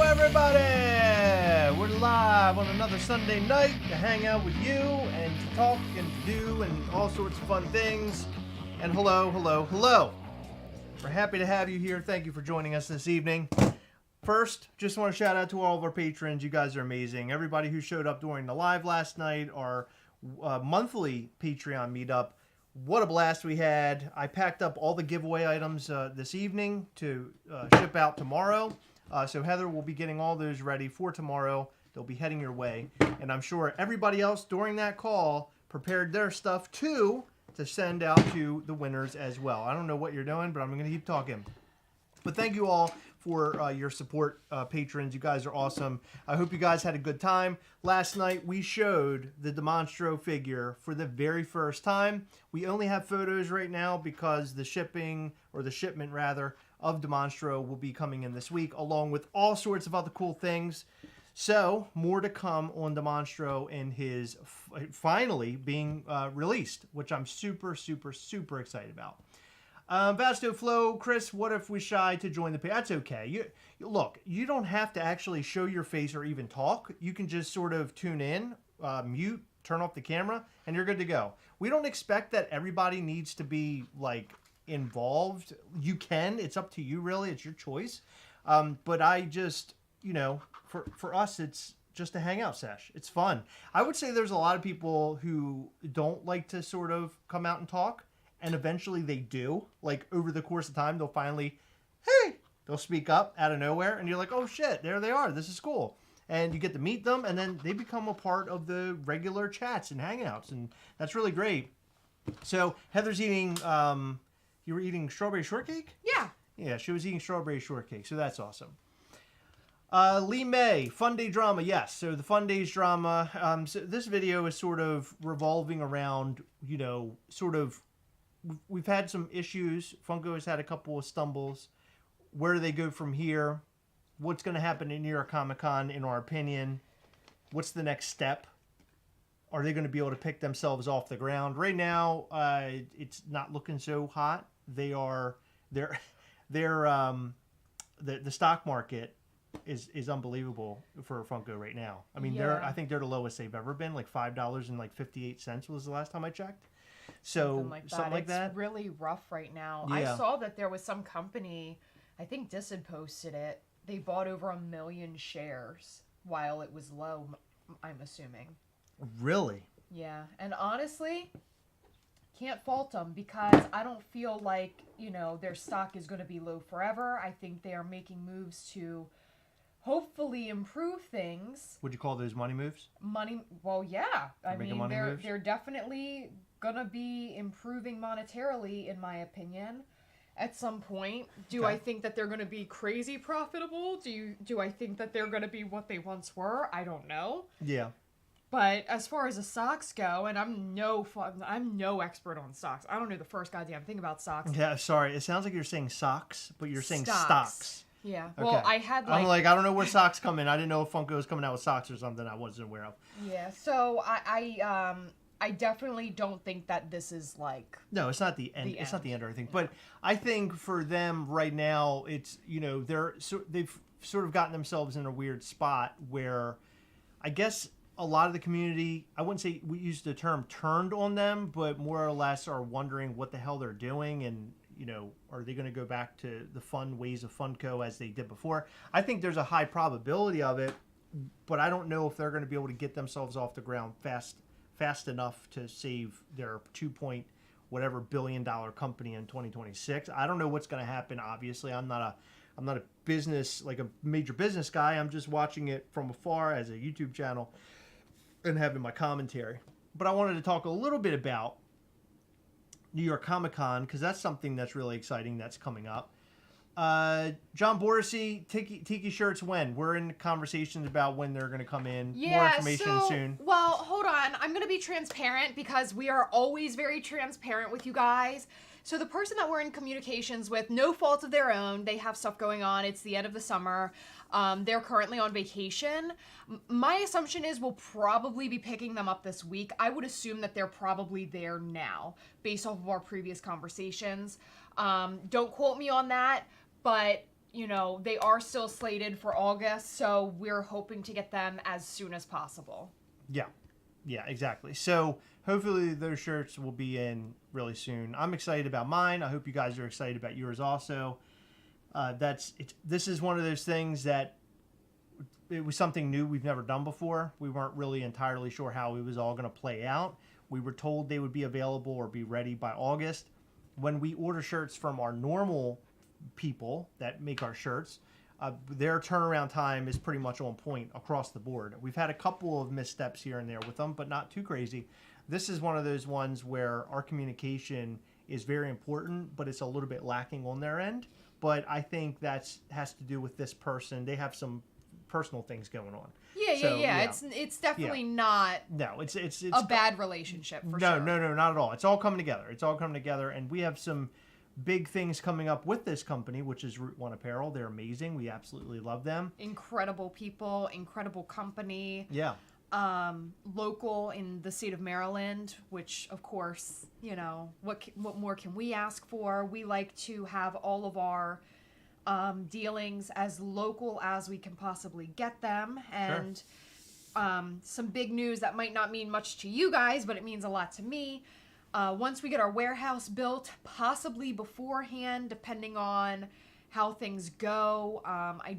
Everybody, we're live on another Sunday night to hang out with you and to talk and to do and all sorts of fun things. And hello. We're happy to have you here. Thank you for joining us this evening. First, just want to shout out to all of our patrons. You guys are amazing. Everybody who showed up during the live last night, our monthly Patreon meetup. What a blast we had. I packed up all the giveaway items this evening to ship out tomorrow. So Heather will be getting all those ready for tomorrow. They'll be heading your way. And I'm sure everybody else during that call prepared their stuff too to send out to the winners as well. I don't know what you're doing, but I'm going to keep talking. But thank you all for your support, patrons. You guys are awesome. I hope you guys had a good time. Last night we showed the Demonstro figure for the very first time. We only have photos right now because the shipment rather, of Demonstro will be coming in this week, along with all sorts of other cool things. So, more to come on Demonstro and his finally being released, which I'm super excited about. Vasto Flo, Chris, what if we shy to join the page? That's okay. Look, you don't have to actually show your face or even talk. You can just sort of tune in, mute, turn off the camera, and you're good to go. We don't expect that everybody needs to be, like, involved. You can. It's up to you, really. It's your choice. But I just, for us, it's just a hangout sesh. It's fun. I would say there's a lot of people who don't like to sort of come out and talk, and eventually they do. Like, over the course of time, they'll speak up out of nowhere, and you're like, oh shit, there they are. This is cool. And you get to meet them, and then they become a part of the regular chats and hangouts, and that's really great. So Heather's eating, you were eating strawberry shortcake? Yeah. Yeah, she was eating strawberry shortcake, so that's awesome. Lee May, Fun Day Drama, yes. So the Fun Days Drama, so this video is sort of revolving around, we've had some issues. Funko has had a couple of stumbles. Where do they go from here? What's going to happen in New York Comic Con, in our opinion? What's the next step? Are they going to be able to pick themselves off the ground? Right now, it's not looking so hot. The stock market is unbelievable for Funko right now. I mean, Yeah. I think they're the lowest they've ever been. Like $5.58 was the last time I checked. So something like that. It's really rough right now. Yeah. I saw that there was some company, I think Dis had posted it. They bought over 1 million shares while it was low, I'm assuming. Really? Yeah. And honestly, can't fault them because I don't feel like, their stock is going to be low forever. I think they are making moves to hopefully improve things. Would you call those money moves? Well, yeah. I mean, moves? they're definitely gonna be improving monetarily, in my opinion, at some point. Do I think that they're gonna be crazy profitable? Do I think that they're gonna be what they once were? I don't know. Yeah. But as far as the stocks go, and I'm no expert on stocks. I don't know the first goddamn thing about stocks. Yeah, sorry. It sounds like you're saying socks, but you're saying stocks. Yeah. Okay. Well, I had I'm like, I don't know where socks come in. I didn't know if Funko was coming out with socks or something I wasn't aware of. Yeah. So I definitely don't think that this is like... No, it's not the end. It's not the end or anything. No. But I think for them right now, it's, they've sort of gotten themselves in a weird spot where I guess a lot of the community, I wouldn't say we use the term turned on them, but more or less are wondering what the hell they're doing and, are they going to go back to the fun ways of Funko as they did before? I think there's a high probability of it, but I don't know if they're going to be able to get themselves off the ground fast enough to save their $2 billion company in 2026. I don't know what's going to happen. Obviously, I'm not a business, like a major business guy. I'm just watching it from afar as a YouTube channel and having my commentary. But I wanted to talk a little bit about New York Comic Con because that's something that's really exciting that's coming up. John Borisi, Tiki shirts when? We're in conversations about when they're going to come in. Yeah, more information soon. Well, hold on. I'm going to be transparent because we are always very transparent with you guys. So the person that we're in communications with, no fault of their own, they have stuff going on. It's the end of the summer. They're currently on vacation. My assumption is we'll probably be picking them up this week. I would assume that they're probably there now based off of our previous conversations. Don't quote me on that, but they are still slated for August, so we're hoping to get them as soon as possible. Yeah, exactly. So hopefully those shirts will be in really soon. I'm excited about mine. I hope you guys are excited about yours also. This is one of those things that it was something new we've never done before. We weren't really entirely sure how it was all going to play out. We were told they would be available or be ready by August. When we order shirts from our normal people that make our shirts, their turnaround time is pretty much on point across the board. We've had a couple of missteps here and there with them, but not too crazy. This is one of those ones where our communication is very important, but it's a little bit lacking on their end. But I think that has to do with this person. They have some personal things going on. Yeah. It's definitely not. No, it's a bad relationship for sure. No, not at all. It's all coming together. And we have some big things coming up with this company, which is Route 1 Apparel. They're amazing. We absolutely love them. Incredible people, incredible company. Yeah. Local in the state of Maryland, which of course, what more can we ask for? We like to have all of our dealings as local as we can possibly get them. And some big news that might not mean much to you guys, but it means a lot to me. Once we get our warehouse built, possibly beforehand, depending on how things go, I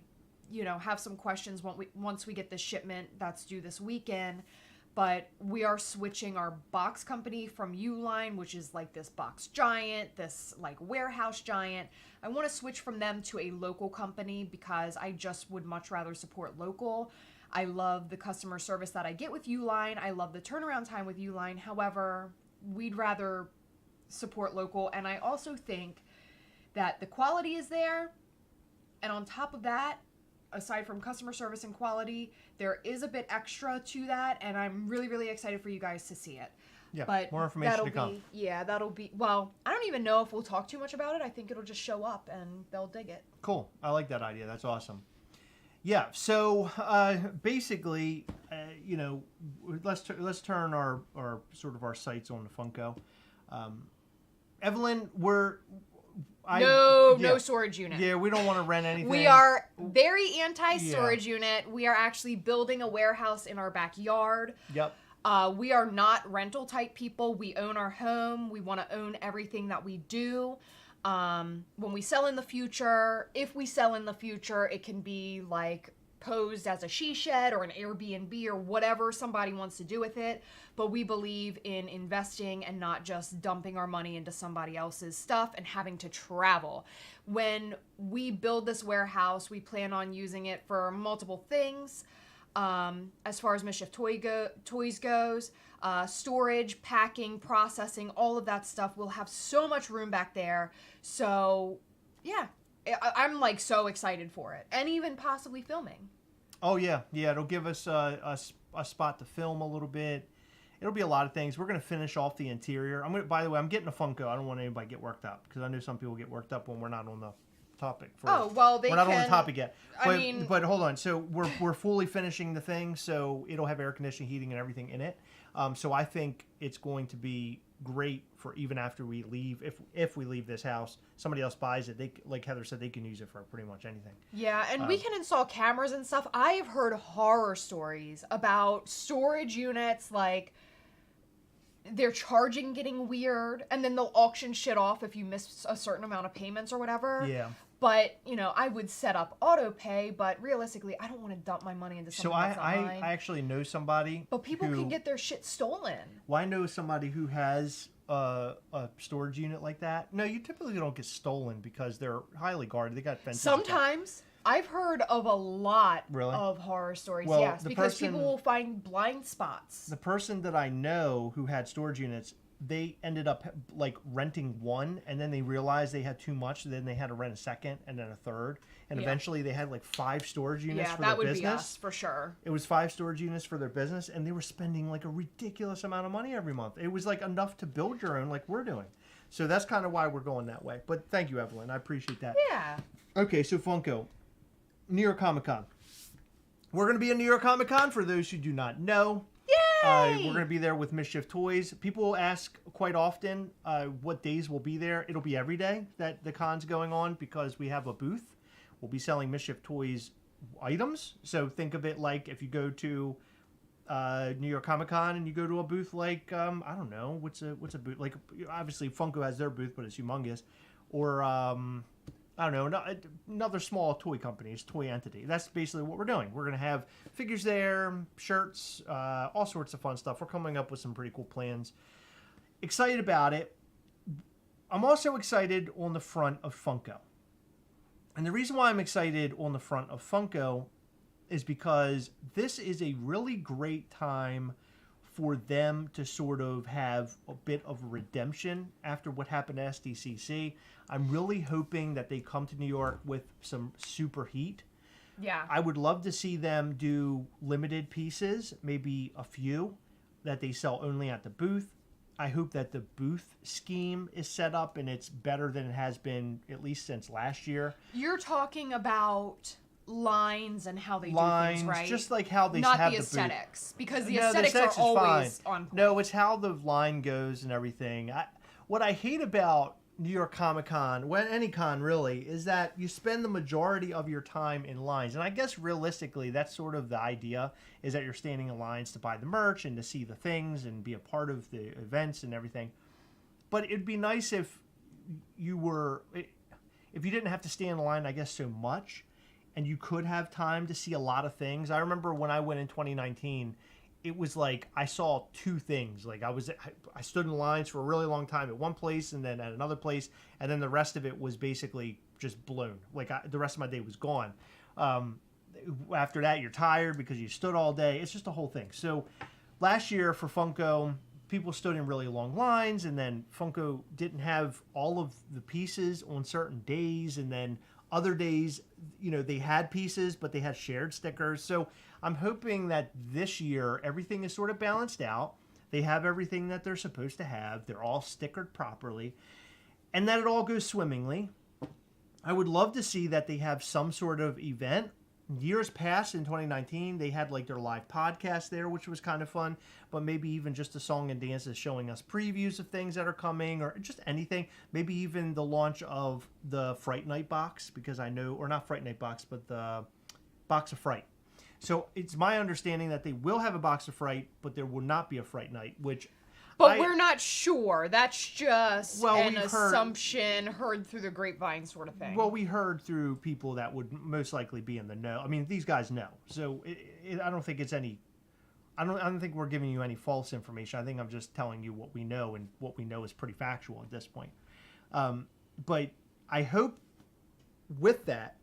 have some questions once we get the shipment that's due this weekend. But we are switching our box company from Uline, which is like this box giant, this like warehouse giant. I want to switch from them to a local company because I just would much rather support local. I love the customer service that I get with Uline. I love the turnaround time with Uline. However, we'd rather support local. And I also think that the quality is there. And on top of that, aside from customer service and quality, there is a bit extra to that, and I'm really, really excited for you guys to see it. Yeah, but more information to come. That'll be, well, I don't even know if we'll talk too much about it. I think it'll just show up, and they'll dig it. Cool. I like that idea. That's awesome. Yeah, so basically, let's turn our sort of our sights on the Funko. Evelyn, No storage unit. Yeah, we don't want to rent anything. We are very anti-storage unit. We are actually building a warehouse in our backyard. Yep. We are not rental type people. We own our home. We want to own everything that we do. When we sell in the future, if we sell in the future, it can be like posed as a she shed or an Airbnb or whatever somebody wants to do with it. But we believe in investing and not just dumping our money into somebody else's stuff and having to travel. When we build this warehouse, we plan on using it for multiple things. As far as Mischief Toys goes, storage, packing, processing, all of that stuff. We'll have so much room back there. So, yeah, I'm like so excited for it, and even possibly filming. Oh yeah, it'll give us a spot to film a little bit. It'll be a lot of things. We're gonna finish off the interior. By the way, I'm getting a Funko. I don't want anybody to get worked up because I know some people get worked up when we're not on the topic. We're not on the topic yet. But, but hold on. So we're fully finishing the thing, so it'll have air conditioning, heating, and everything in it. So I think it's going to be great for even after we leave. If we leave this house, somebody else buys it. They, like Heather said, they can use it for pretty much anything. Yeah, and we can install cameras and stuff. I have heard horror stories about storage units, like their charging getting weird, and then they'll auction shit off if you miss a certain amount of payments or whatever. Yeah. But, I would set up auto pay, but realistically, I don't want to dump my money into something that's not mine. I actually know somebody. But people can get their shit stolen. Well, I know somebody who has a storage unit like that. No, you typically don't get stolen because they're highly guarded. They got fences. Sometimes. I've heard of a lot really? of horror stories, well, yes, because people will find blind spots. The person that I know who had storage units, they ended up like renting one, and then they realized they had too much, so then they had to rent a second and then a third, and eventually they had like 5 storage units for their business. Yeah, that would be us for sure. It was 5 storage units for their business, and they were spending like a ridiculous amount of money every month. It was like enough to build your own like we're doing. So that's kind of why we're going that way. But thank you, Evelyn. I appreciate that. Yeah. Okay, so Funko. New York Comic Con. We're going to be in New York Comic Con for those who do not know. Yay! We're going to be there with Mischief Toys. People ask quite often what days we'll be there. It'll be every day that the con's going on because we have a booth. We'll be selling Mischief Toys items. So think of it like if you go to New York Comic Con and you go to a booth like, I don't know, what's a booth? Like, obviously Funko has their booth, but it's humongous. Or, I don't know, another small toy company, toy entity. That's basically what we're doing. We're going to have figures there, shirts, all sorts of fun stuff. We're coming up with some pretty cool plans. Excited about it. I'm also excited on the front of Funko. And the reason why I'm excited on the front of Funko is because this is a really great time for them to sort of have a bit of redemption after what happened to SDCC. I'm really hoping that they come to New York with some super heat. Yeah. I would love to see them do limited pieces, maybe a few, that they sell only at the booth. I hope that the booth scheme is set up and it's better than it has been at least since last year. You're talking about lines and how they do things, right? Just like how they not have the the aesthetics, booth. because the aesthetics are always on point. No, it's how the line goes and everything. What I hate about New York Comic Con, any con really, is that you spend the majority of your time in lines. And I guess realistically, that's sort of the idea, is that you're standing in lines to buy the merch and to see the things and be a part of the events and everything. But it'd be nice if you didn't have to stand in line, I guess, so much, and you could have time to see a lot of things. I remember when I went in 2019, it was like I saw 2 things. Like I stood in lines for a really long time at one place and then at another place, and then the rest of it was basically just blown. Like the rest of my day was gone. After that, you're tired because you stood all day. It's just a whole thing. So last year for Funko, people stood in really long lines, and then Funko didn't have all of the pieces on certain days, and then other days, they had pieces, but they had shared stickers. So I'm hoping that this year everything is sort of balanced out. They have everything that they're supposed to have. They're all stickered properly, and that it all goes swimmingly. I would love to see that they have some sort of event, years past in 2019, they had like their live podcast there, which was kind of fun. But maybe even just a song and dances showing us previews of things that are coming, or just anything. Maybe even the launch of the Fright Night box, because I know, or not Fright Night box, but the Box of Fright. So it's my understanding that they will have a Box of Fright, but there will not be a Fright Night, which. But we're not sure. That's just an assumption heard through the grapevine sort of thing. Well, we heard through people that would most likely be in the know. I mean, these guys know. So I don't think it's any... I don't think we're giving you any false information. I think I'm just telling you what we know, and what we know is pretty factual at this point. But I hope with that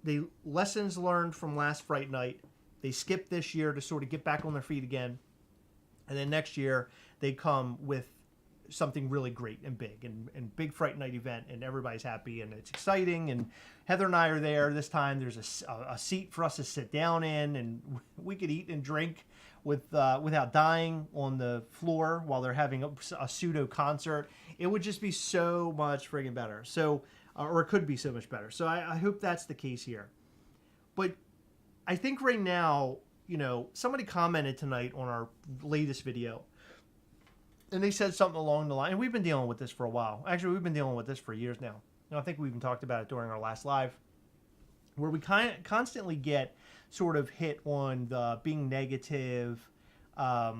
the lessons learned from last Fright Night, they skip this year to sort of get back on their feet again. And then next year, they come with something really great and big, and big Fright Night event, and everybody's happy, and it's exciting. And Heather and I are there this time. There's a seat for us to sit down in, and we could eat and drink without dying on the floor while they're having a pseudo concert. It would just be so much friggin' better. So, or it could be so much better. So I hope that's the case here. But I think right now, somebody commented tonight on our latest video, and they said something along the line, and we've been dealing with this for a while. Actually, we've been dealing with this for years now. I think we even talked about it during our last live, where we constantly get sort of hit on the being negative, I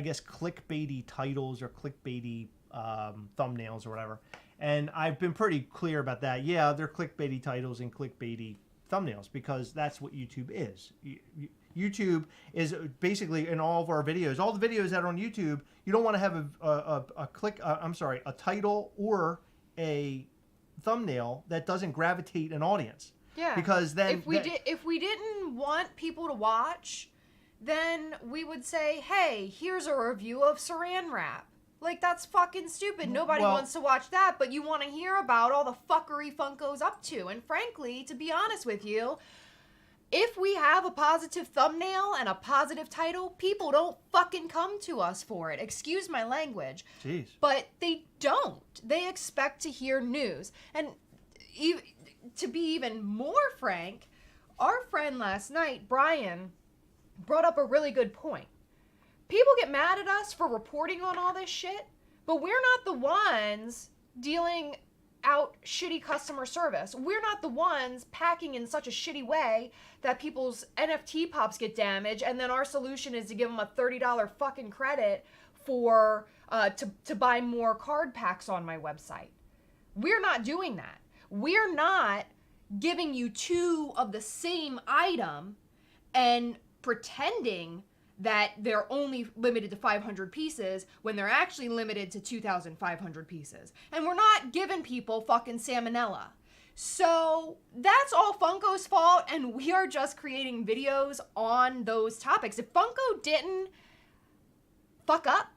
guess clickbaity titles or clickbaity thumbnails or whatever. And I've been pretty clear about that. Yeah, they're clickbaity titles and clickbaity thumbnails, because that's what YouTube is. YouTube is basically, in all of our videos, all the videos that are on YouTube, you don't want to have a title or a thumbnail that doesn't gravitate an audience. Yeah. Because then if we didn't want people to watch, then we would say, hey, here's a review of Saran Wrap. Like, that's fucking stupid. Nobody wants to watch that, but you want to hear about all the fuckery Funko's up to. And frankly, to be honest with you, if we have a positive thumbnail and a positive title, people don't fucking come to us for it. Excuse my language. Jeez. But they don't. They expect to hear news. And to be even more frank, our friend last night, Brian, brought up a really good point. People get mad at us for reporting on all this shit, but we're not the ones dealing out shitty customer service. We're not the ones packing in such a shitty way that people's NFT pops get damaged, and then our solution is to give them a $30 fucking credit for to buy more card packs on my website. We're not doing that. We're not giving you two of the same item and pretending that they're only limited to 500 pieces when they're actually limited to 2,500 pieces. And we're not giving people fucking salmonella. So that's all Funko's fault, and we are just creating videos on those topics. If Funko didn't fuck up,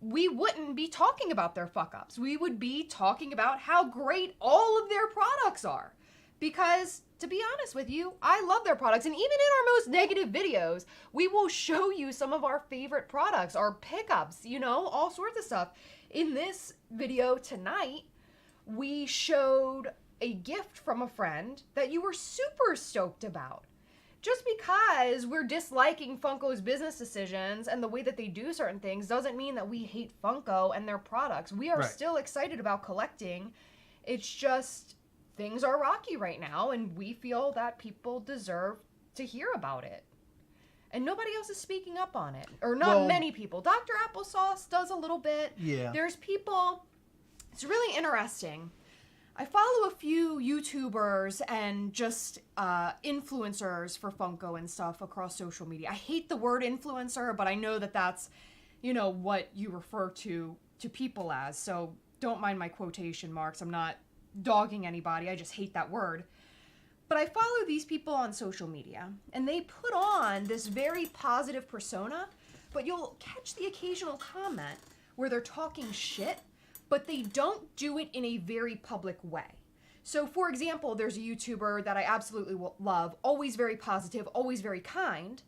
we wouldn't be talking about their fuck ups. We would be talking about how great all of their products are. Because, to be honest with you, I love their products. And even in our most negative videos, we will show you some of our favorite products, our pickups, all sorts of stuff. In this video tonight, we showed a gift from a friend that you were super stoked about. Just because we're disliking Funko's business decisions and the way that they do certain things doesn't mean that we hate Funko and their products. We are still excited about collecting. It's just... things are rocky right now, and we feel that people deserve to hear about it. And nobody else is speaking up on it. Or not many people. Dr. Applesauce does a little bit. Yeah. There's people... It's really interesting. I follow a few YouTubers and just influencers for Funko and stuff across social media. I hate the word influencer, but I know that that's, what you refer to people as. So don't mind my quotation marks. I'm not dogging anybody. I just hate that word. But I follow these people on social media, and they put on this very positive persona, but you'll catch the occasional comment where they're talking shit, but they don't do it in a very public way. So, for example, there's a YouTuber that I absolutely love, always very positive, always very kind,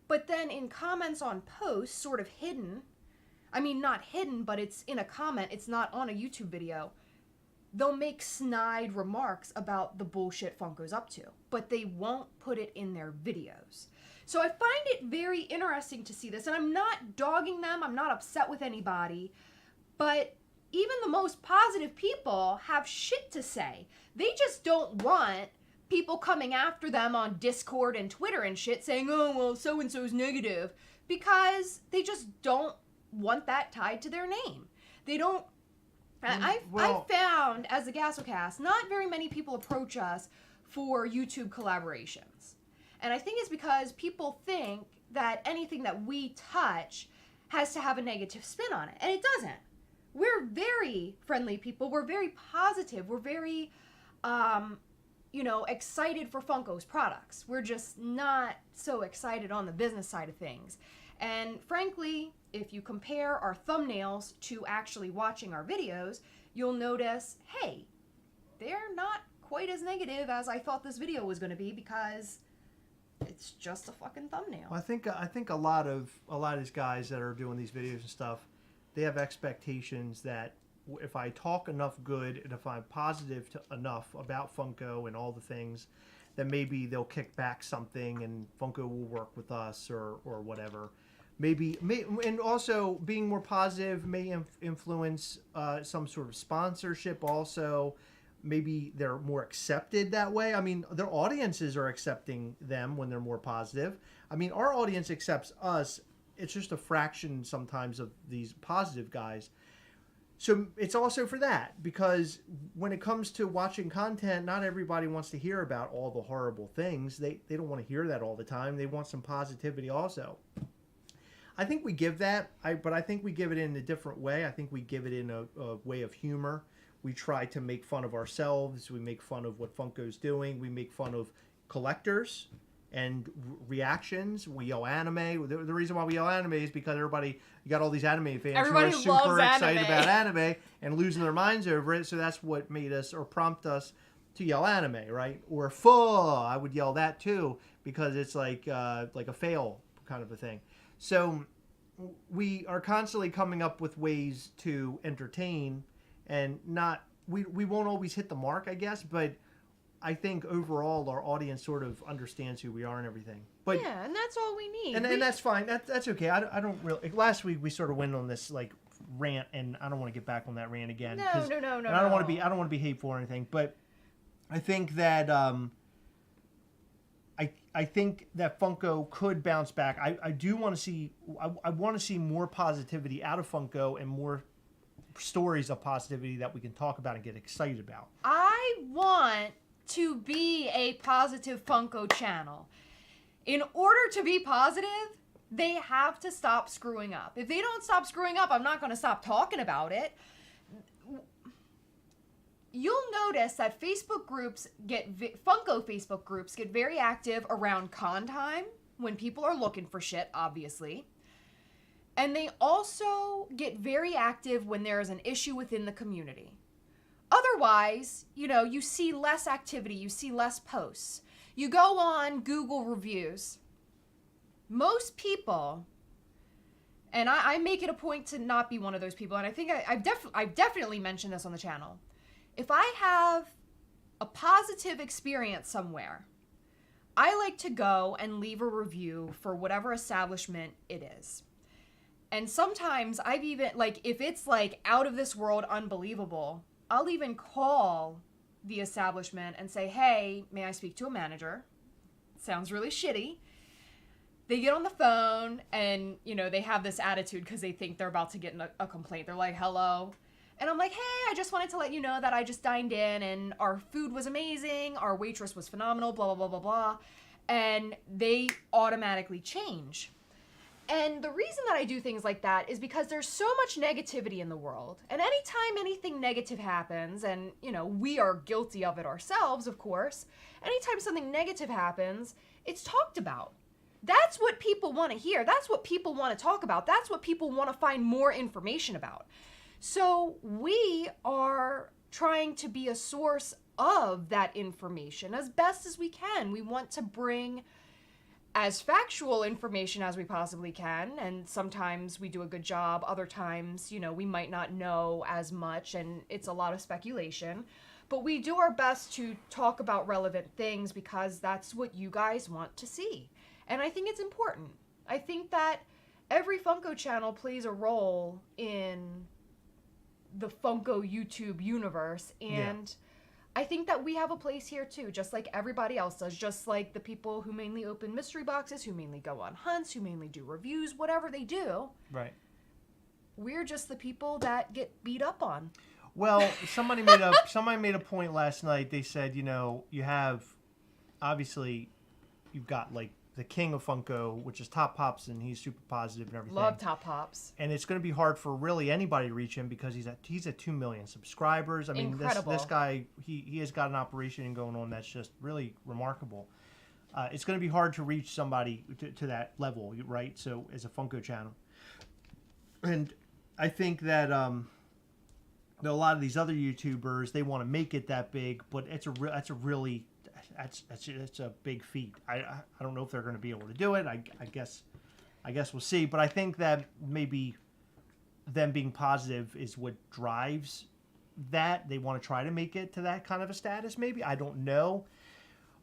but then in comments on posts, sort of hidden, I mean, not hidden, but it's in a comment, it's not on a YouTube video, they'll make snide remarks about the bullshit Funko's up to, but they won't put it in their videos. So I find it very interesting to see this, and I'm not dogging them, I'm not upset with anybody, but even the most positive people have shit to say. They just don't want people coming after them on Discord and Twitter and shit saying, oh, well, so-and-so's negative, because they just don't want that tied to their name. They don't. I found, as a Gastlecast, not very many people approach us for YouTube collaborations. And I think it's because people think that anything that we touch has to have a negative spin on it. And it doesn't. We're very friendly people. We're very positive. We're very, excited for Funko's products. We're just not so excited on the business side of things. And frankly, if you compare our thumbnails to actually watching our videos, you'll notice, hey, they're not quite as negative as I thought this video was going to be, because it's just a fucking thumbnail. Well, I think a lot of these guys that are doing these videos and stuff, they have expectations that if I talk enough good and if I'm positive enough about Funko and all the things, then maybe they'll kick back something and Funko will work with us or whatever. And also being more positive may influence some sort of sponsorship also. Maybe they're more accepted that way. I mean, their audiences are accepting them when they're more positive. I mean, our audience accepts us. It's just a fraction sometimes of these positive guys. So it's also for that, because when it comes to watching content, not everybody wants to hear about all the horrible things. They don't want to hear that all the time. They want some positivity also. I think we give that, but I think we give it in a different way. I think we give it in a way of humor. We try to make fun of ourselves. We make fun of what Funko's doing. We make fun of collectors and reactions. We yell anime. The reason why we yell anime is because you got all these anime fans Everybody who are super excited anime. about anime and losing their minds over it. So that's what made us or prompt us to yell anime, right? Or fuh, I would yell that too, because it's like a fail kind of a thing. So we are constantly coming up with ways to entertain, and we won't always hit the mark, I guess, but I think overall our audience sort of understands who we are and everything. But yeah, and that's all we need. And that's fine. That's okay. I don't really. Last week we sort of went on this like rant, and I don't want to get back on that rant again. No. I don't want to be hateful or anything, but I think that I think that Funko could bounce back. I do want to see. I want to see more positivity out of Funko and more stories of positivity that we can talk about and get excited about. I want to be a positive Funko channel. In order to be positive, they have to stop screwing up. If they don't stop screwing up, I'm not going to stop talking about it. You'll notice that Funko Facebook groups get very active around con time, when people are looking for shit, obviously. And they also get very active when there is an issue within the community. Otherwise, you see less activity, you see less posts. You go on Google reviews. Most people, and I make it a point to not be one of those people, and I think I've definitely mentioned this on the channel. If I have a positive experience somewhere, I like to go and leave a review for whatever establishment it is. And sometimes I've even, if it's out of this world unbelievable, I'll even call the establishment and say, hey, may I speak to a manager? Sounds really shitty. They get on the phone and, they have this attitude because they think they're about to get a complaint. They're like, hello. And I'm like, hey, I just wanted to let you know that I just dined in and our food was amazing. Our waitress was phenomenal, blah, blah, blah, blah, blah. And they automatically change. And the reason that I do things like that is because there's so much negativity in the world. And anytime anything negative happens, and, we are guilty of it ourselves, of course, anytime something negative happens, it's talked about. That's what people want to hear. That's what people want to talk about. That's what people want to find more information about. So we are trying to be a source of that information as best as we can. We want to bring as factual information as we possibly can, and sometimes we do a good job, other times, you know, we might not know as much and it's a lot of speculation, but we do our best to talk about relevant things because that's what you guys want to see. And I think it's important. I think that every Funko channel plays a role in the Funko YouTube universe, and I think that we have a place here too, just like everybody else does, just like the people who mainly open mystery boxes, who mainly go on hunts, who mainly do reviews, whatever they do. Right. We're just the people that get beat up on. Well, somebody made a point last night. They said, you know, you have, obviously, you've got like the king of Funko, which is Top Pops, and he's super positive and everything. Love Top Pops. And it's going to be hard for really anybody to reach him because he's at 2 million subscribers. I mean, Incredible. this guy, he has got an operation going on that's just really remarkable. It's going to be hard to reach somebody to that level, right? So as a Funko channel. And I think that a lot of these other YouTubers, they want to make it that big, but it's a big feat. I don't know if they're going to be able to do it. I guess we'll see. But I think that maybe them being positive is what drives that. They want to try to make it to that kind of a status. Maybe, I don't know.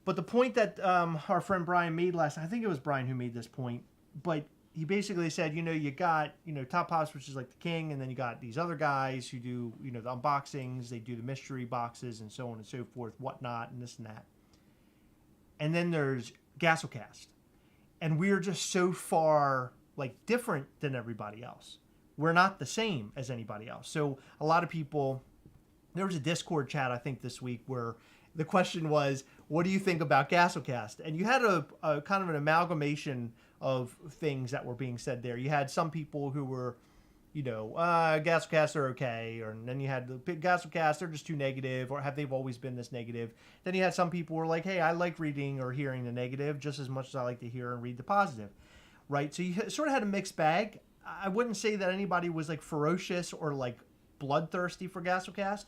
But the point that our friend Brian made last night, I think it was Brian who made this point, but he basically said, you know, you got, you know, Top Pops, which is like the king, and then you got these other guys who do, you know, the unboxings, they do the mystery boxes and so on and so forth, whatnot, and this and that. And then there's Gastlecast. And we're just so far, like, different than everybody else. We're not the same as anybody else. So a lot of people, there was a Discord chat, I think, this week where the question was, what do you think about Gastlecast? And you had a kind of an amalgamation of things that were being said there. You had some people who were, you know, Gastlecasts are okay, and then you had the big Gastlecasts, they're just too negative, or have they've always been this negative? Then you had some people who were like, hey, I like reading or hearing the negative just as much as I like to hear and read the positive, right? So you sort of had a mixed bag. I wouldn't say that anybody was like ferocious or like bloodthirsty for Gastlecast,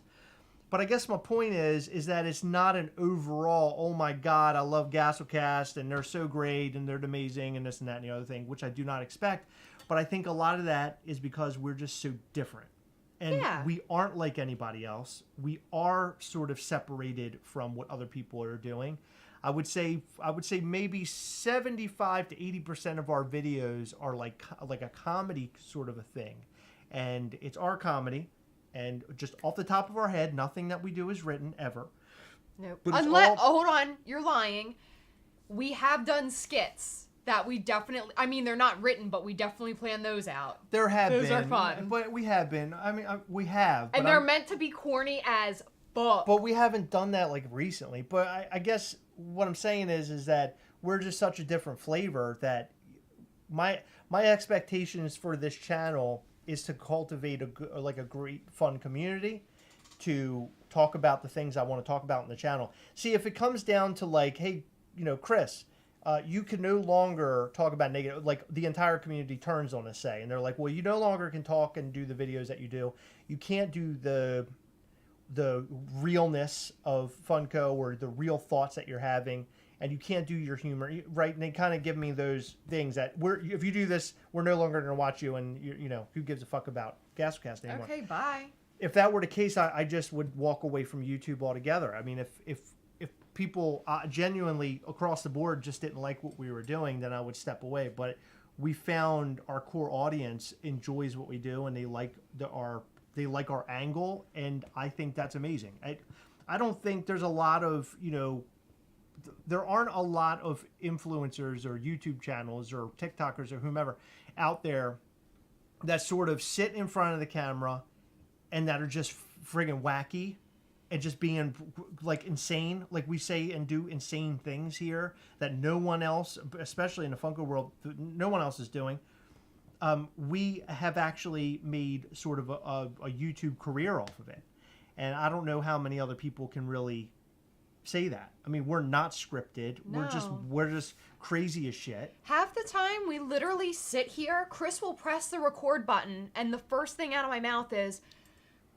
but I guess my point is that it's not an overall, oh my God, I love Gastlecast and they're so great and they're amazing and this and that and the other thing, which I do not expect. But I think a lot of that is because we're just so different. And we aren't like anybody else. We are sort of separated from what other people are doing. I would say maybe 75 to 80% of our videos are like a comedy sort of a thing. And it's our comedy. And just off the top of our head, nothing that we do is written ever. Nope. Unless, hold on, you're lying. We have done skits that we definitely, I mean, they're not written, but we definitely plan those out. There have been. Those are fun. But we have been. I mean, we have. And they're meant to be corny as fuck. But we haven't done that like recently. But I guess what I'm saying is that we're just such a different flavor that my expectations for this channel is to cultivate a great fun community, to talk about the things I want to talk about in the channel. See, if it comes down to like, hey, you know, Chris, you can no longer talk about negative, like the entire community turns on us, say, and they're like, well, you no longer can talk and do the videos that you do. You can't do the realness of Funko or the real thoughts that you're having, and you can't do your humor, right? And they kind of give me those things that if you do this, we're no longer going to watch you, and you know, who gives a fuck about Gastlecast anymore? Okay, bye. If that were the case, I just would walk away from YouTube altogether. I mean, if people genuinely across the board just didn't like what we were doing, then I would step away. But we found our core audience enjoys what we do, and they like our angle, and I think that's amazing. I don't think there's a lot of, you know, there aren't a lot of influencers or YouTube channels or TikTokers or whomever out there that sort of sit in front of the camera and that are just friggin' wacky and just being like insane, like we say, and do insane things here that no one else, especially in the Funko world, no one else is doing. We have actually made sort of a YouTube career off of it. And I don't know how many other people can really say that. I mean, we're not scripted. No. We're just crazy as shit. Half the time we literally sit here, Chris will press the record button, and the first thing out of my mouth is,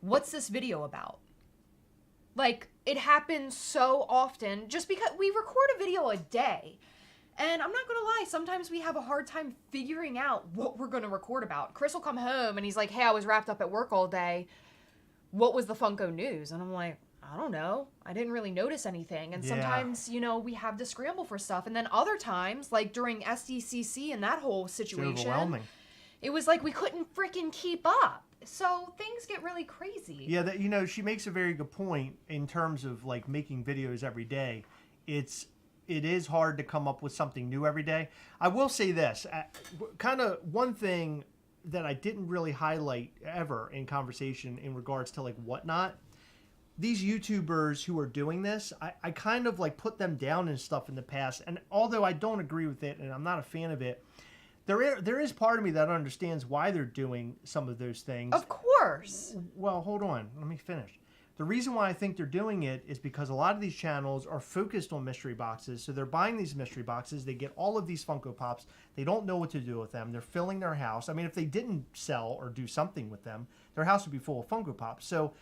what's this video about? Like, it happens so often just because we record a video a day. And I'm not going to lie, sometimes we have a hard time figuring out what we're going to record about. Chris will come home and he's like, hey, I was wrapped up at work all day. What was the Funko news? And I'm like, I don't know. I didn't really notice anything. And sometimes, you know, we have to scramble for stuff. And then other times, like during SDCC and that whole situation, it's overwhelming. It was like we couldn't freaking keep up. So things get really crazy. Yeah, that, you know, she makes a very good point in terms of like making videos every day. It is hard to come up with something new every day. I will say this, kind of one thing that I didn't really highlight ever in conversation in regards to like whatnot. These YouTubers who are doing this, I kind of like put them down and stuff in the past. And although I don't agree with it and I'm not a fan of it, there is part of me that understands why they're doing some of those things. Of course. Well, hold on. Let me finish. The reason why I think they're doing it is because a lot of these channels are focused on mystery boxes. So they're buying these mystery boxes. They get all of these Funko Pops. They don't know what to do with them. They're filling their house. I mean, if they didn't sell or do something with them, their house would be full of Funko Pops. So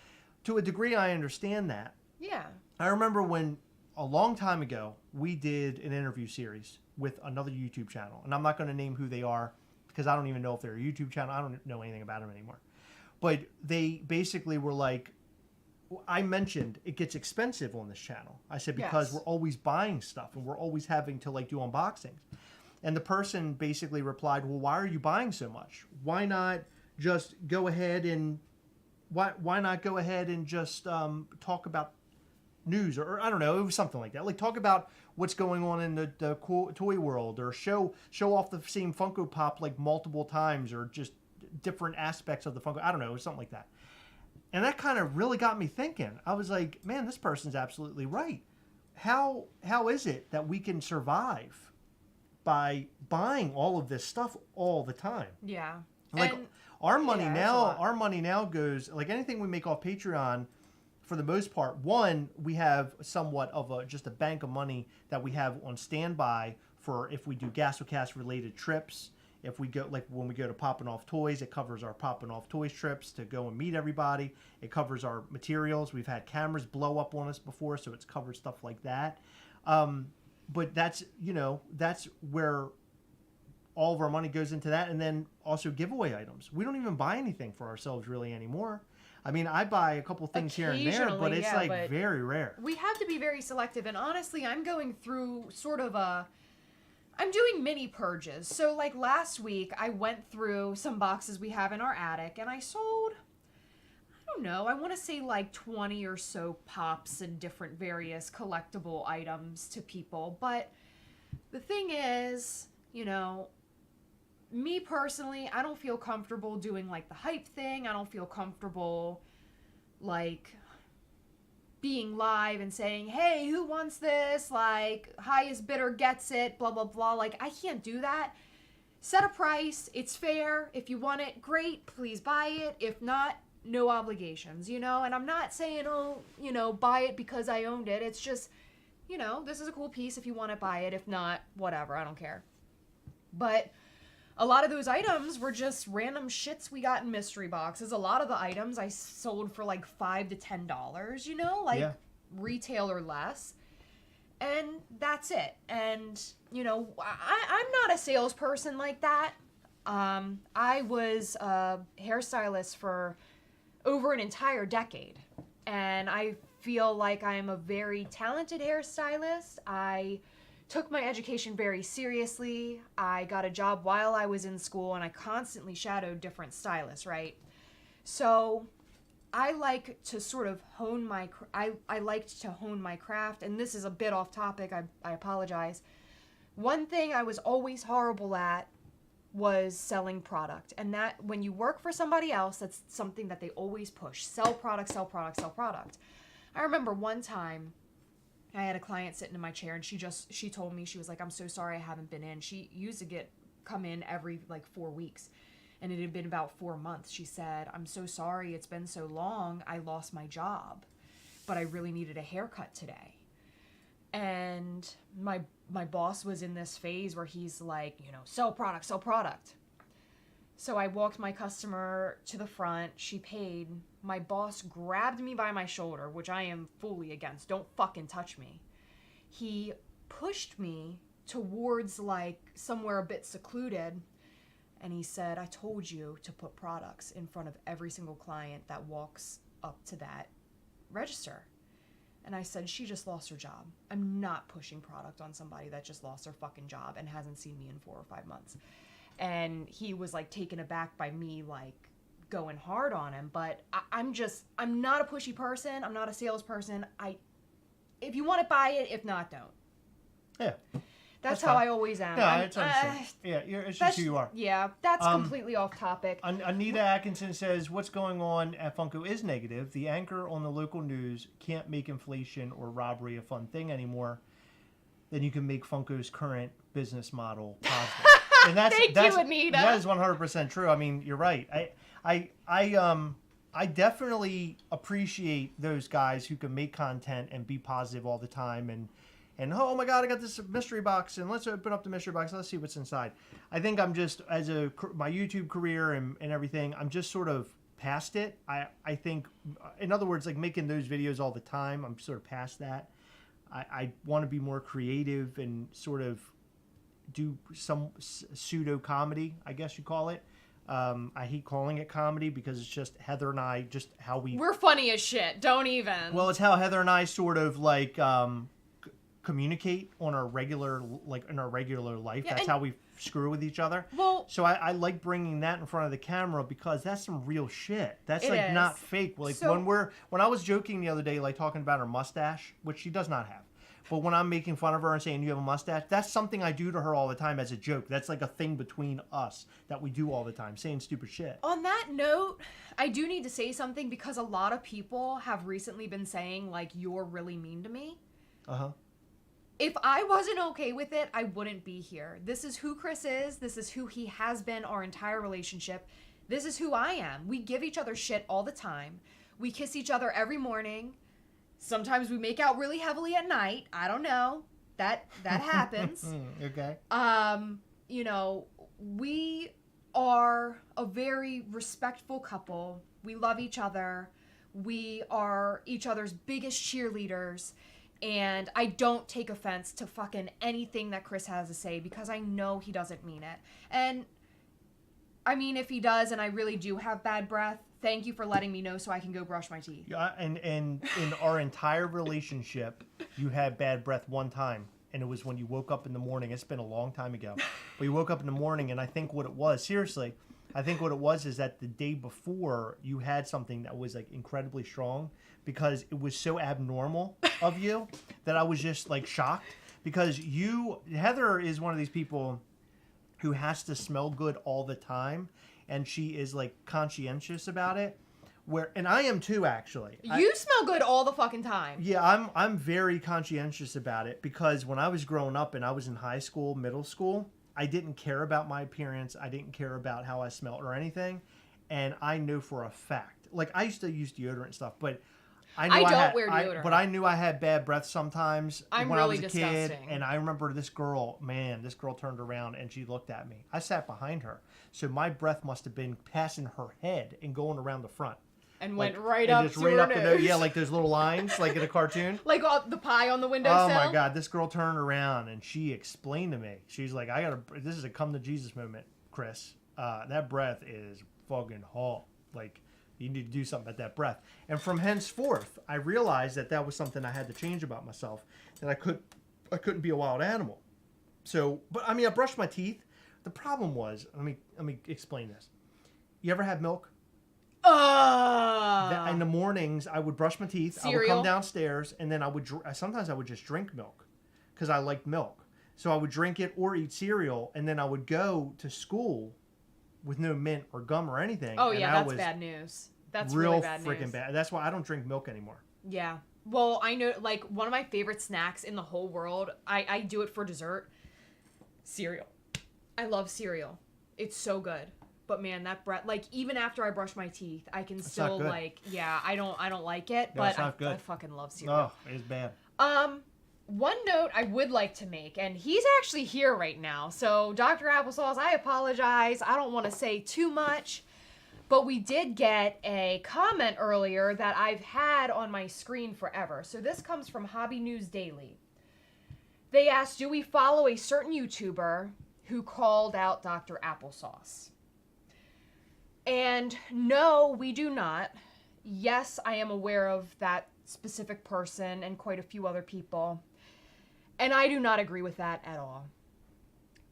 to a degree, I understand that. Yeah. I remember when a long time ago, we did an interview series with another YouTube channel. And I'm not going to name who they are because I don't even know if they're a YouTube channel. I don't know anything about them anymore. But they basically were like, I mentioned it gets expensive on this channel. I said, because we're always buying stuff and we're always having to like do unboxings. And the person basically replied, well, why are you buying so much? Why not just go ahead and why not go ahead and just talk about news or I don't know, it was something like that. Like talk about what's going on in the cool toy world or show off the same Funko Pop like multiple times or just different aspects of the Funko. I don't know, something like that. And that kind of really got me thinking. I was like, man, this person's absolutely right. How is it that we can survive by buying all of this stuff all the time? Yeah. Like our money our money now goes like anything we make off Patreon for the most part. One, we have somewhat of just a bank of money that we have on standby for if we do Gastlecast related trips. If we go, like when we go to Poppin' Off Toys, it covers our Poppin' Off Toys trips to go and meet everybody. It covers our materials. We've had cameras blow up on us before, so it's covered stuff like that. But that's, you know, that's where all of our money goes into that. And then also giveaway items. We don't even buy anything for ourselves really anymore. I mean, I buy a couple things here and there, but it's like very rare. We have to be very selective. And honestly, I'm going through sort of I'm doing mini purges. So like last week, I went through some boxes we have in our attic and I sold, I don't know, I want to say like 20 or so pops and different various collectible items to people. But the thing is, you know, me personally, I don't feel comfortable doing like the hype thing. I don't feel comfortable like being live and saying, hey, who wants this? Like, highest bidder gets it, blah, blah, blah. Like, I can't do that. Set a price. It's fair. If you want it, great. Please buy it. If not, no obligations, you know? And I'm not saying, oh, you know, buy it because I owned it. It's just, you know, this is a cool piece. If you want to buy it. If not, whatever. I don't care. But a lot of those items were just random shits we got in mystery boxes. A lot of the items I sold for like $5 to $10, you know, like retail or less. And that's it. And, you know, I'm not a salesperson like that. I was a hairstylist for over an entire decade. And I feel like I am a very talented hairstylist. I took my education very seriously. I got a job while I was in school and I constantly shadowed different stylists, right? So I like to sort of hone my, I liked to hone my craft, and this is a bit off topic, I apologize. One thing I was always horrible at was selling product. And that when you work for somebody else, that's something that they always push. Sell product, sell product, sell product. I remember one time I had a client sitting in my chair and she told me, she was like, I'm so sorry I haven't been in. She used to come in every like 4 weeks and it had been about 4 months. She said, I'm so sorry. It's been so long. I lost my job, but I really needed a haircut today. And my boss was in this phase where he's like, you know, sell product, sell product. So I walked my customer to the front. She paid. My boss grabbed me by my shoulder, which I am fully against. Don't fucking touch me. He pushed me towards like somewhere a bit secluded. And he said, I told you to put products in front of every single client that walks up to that register. And I said, she just lost her job. I'm not pushing product on somebody that just lost their fucking job and hasn't seen me in 4 or 5 months. And he was like taken aback by me like going hard on him. But I'm not a pushy person. I'm not a salesperson. If you want it, buy it. If not, don't. Yeah. That's how I always am. Yeah, it's understandable. It's just who you are. Yeah, that's completely off topic. Anita Atkinson says, what's going on at Funko is negative. The anchor on the local news can't make inflation or robbery a fun thing anymore. Then you can make Funko's current business model positive. And that's, Thank you, Anita. That is 100% true. I mean, you're right. I definitely appreciate those guys who can make content and be positive all the time and oh my God, I got this mystery box and let's open up the mystery box. Let's see what's inside. I think I'm just, as my YouTube career and everything, I'm just sort of past it. I think, in other words, like making those videos all the time, I'm sort of past that. I want to be more creative and sort of do some pseudo comedy, I guess you call it. I hate calling it comedy because it's just Heather and I, just how we're funny as shit. Don't even. Well, it's how Heather and I sort of like, communicate on our regular, like in our regular life. That's how we screw with each other. Well, so I like bringing that in front of the camera because that's some real shit. That's like is. Not fake. Like so, when I was joking the other day, like talking about her mustache, which she does not have. But when I'm making fun of her and saying you have a mustache, that's something I do to her all the time as a joke. That's like a thing between us that we do all the time, saying stupid shit. On that note, I do need to say something because a lot of people have recently been saying like you're really mean to me. Uh-huh. If I wasn't okay with it, I wouldn't be here. This is who Chris is. This is who he has been our entire relationship. This is who I am. We give each other shit all the time. We kiss each other every morning. Sometimes we make out really heavily at night. I don't know. That happens. Okay. You know, we are a very respectful couple. We love each other. We are each other's biggest cheerleaders. And I don't take offense to fucking anything that Chris has to say because I know he doesn't mean it. And I mean, if he does and I really do have bad breath, thank you for letting me know so I can go brush my teeth. Yeah, and in our entire relationship, you had bad breath one time. And it was when you woke up in the morning. It's been a long time ago. But you woke up in the morning and I think what it was, seriously, I think what it was is that the day before you had something that was like incredibly strong because it was so abnormal of you that I was just like shocked because Heather is one of these people who has to smell good all the time and she is like conscientious about it. And I am too, actually. You smell good all the fucking time. Yeah, I'm very conscientious about it because when I was growing up and I was in high school, middle school, I didn't care about my appearance. I didn't care about how I smelled or anything. And I know for a fact, like I used to use deodorant and stuff, but I don't wear deodorant. But I knew I had bad breath sometimes when I was a kid. And I remember this girl turned around and she looked at me. I sat behind her. So my breath must have been passing her head and going around the front. And went right up to her nose. Yeah, like those little lines, like in a cartoon. Like the pie on the windowsill. Oh my God, this girl turned around and she explained to me. She's like, this is a come to Jesus moment, Chris. That breath is fucking hot. Like, you need to do something about that breath. And from henceforth, I realized that was something I had to change about myself. That I couldn't be a wild animal. So, but I mean, I brushed my teeth. The problem was, let me explain this. You ever had milk? In the mornings, I would brush my teeth. Cereal. I would come downstairs, and then sometimes I would just drink milk because I liked milk. So I would drink it or eat cereal, and then I would go to school with no mint or gum or anything. Oh yeah, that's bad news. That's real really bad news. Freaking bad. That's why I don't drink milk anymore. Yeah. Well, I know, like, one of my favorite snacks in the whole world, I do it for dessert, cereal. I love cereal. It's so good. But man, that breath, like, even after I brush my teeth, I can still like, yeah, I don't like it, no, but I fucking love cereal. Oh, it's bad. One note I would like to make, and he's actually here right now. So, Dr. Applesauce, I apologize. I don't want to say too much, but we did get a comment earlier that I've had on my screen forever. So this comes from Hobby News Daily. They asked, do we follow a certain YouTuber who called out Dr. Applesauce? And no, we do not. Yes, I am aware of that specific person and quite a few other people. And I do not agree with that at all.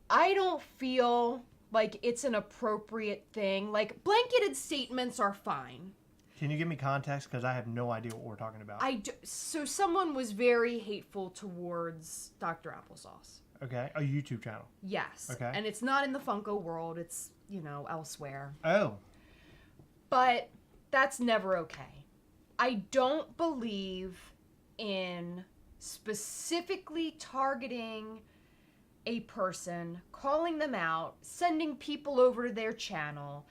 I don't feel like it's an appropriate thing. Like, blanketed statements are fine. Can you give me context? Because I have no idea what we're talking about. So someone was very hateful towards Dr. Applesauce. Okay. A YouTube channel. Yes. Okay. And it's not in the Funko world. It's, elsewhere. Oh. But that's never okay. I don't believe in specifically targeting a person, calling them out, sending people over to their channel,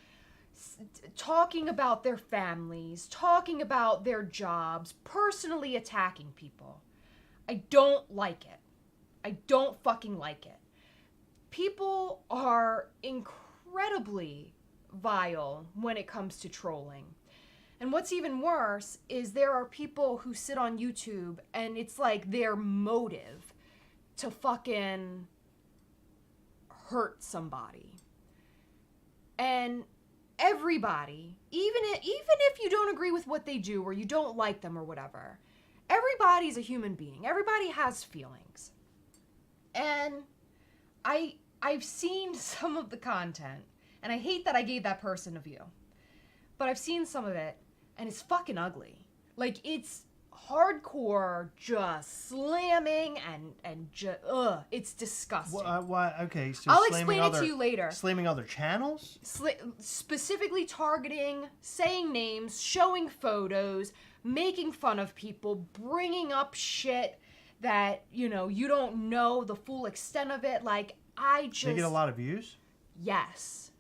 talking about their families, talking about their jobs, personally attacking people. I don't like it. I don't fucking like it. People are incredibly vile when it comes to trolling. And what's even worse is there are people who sit on YouTube and it's like their motive to fucking hurt somebody. And everybody, even if you don't agree with what they do or you don't like them or whatever, everybody's a human being. Everybody has feelings. And I've seen some of the content, and I hate that I gave that person a view, but I've seen some of it, and it's fucking ugly. Like, it's hardcore, just slamming and just, it's disgusting. Why? Okay, so I'll explain it to you later. Slamming other channels? Specifically targeting, saying names, showing photos, making fun of people, bringing up shit that, you don't know the full extent of it. Like, They get a lot of views? Yes.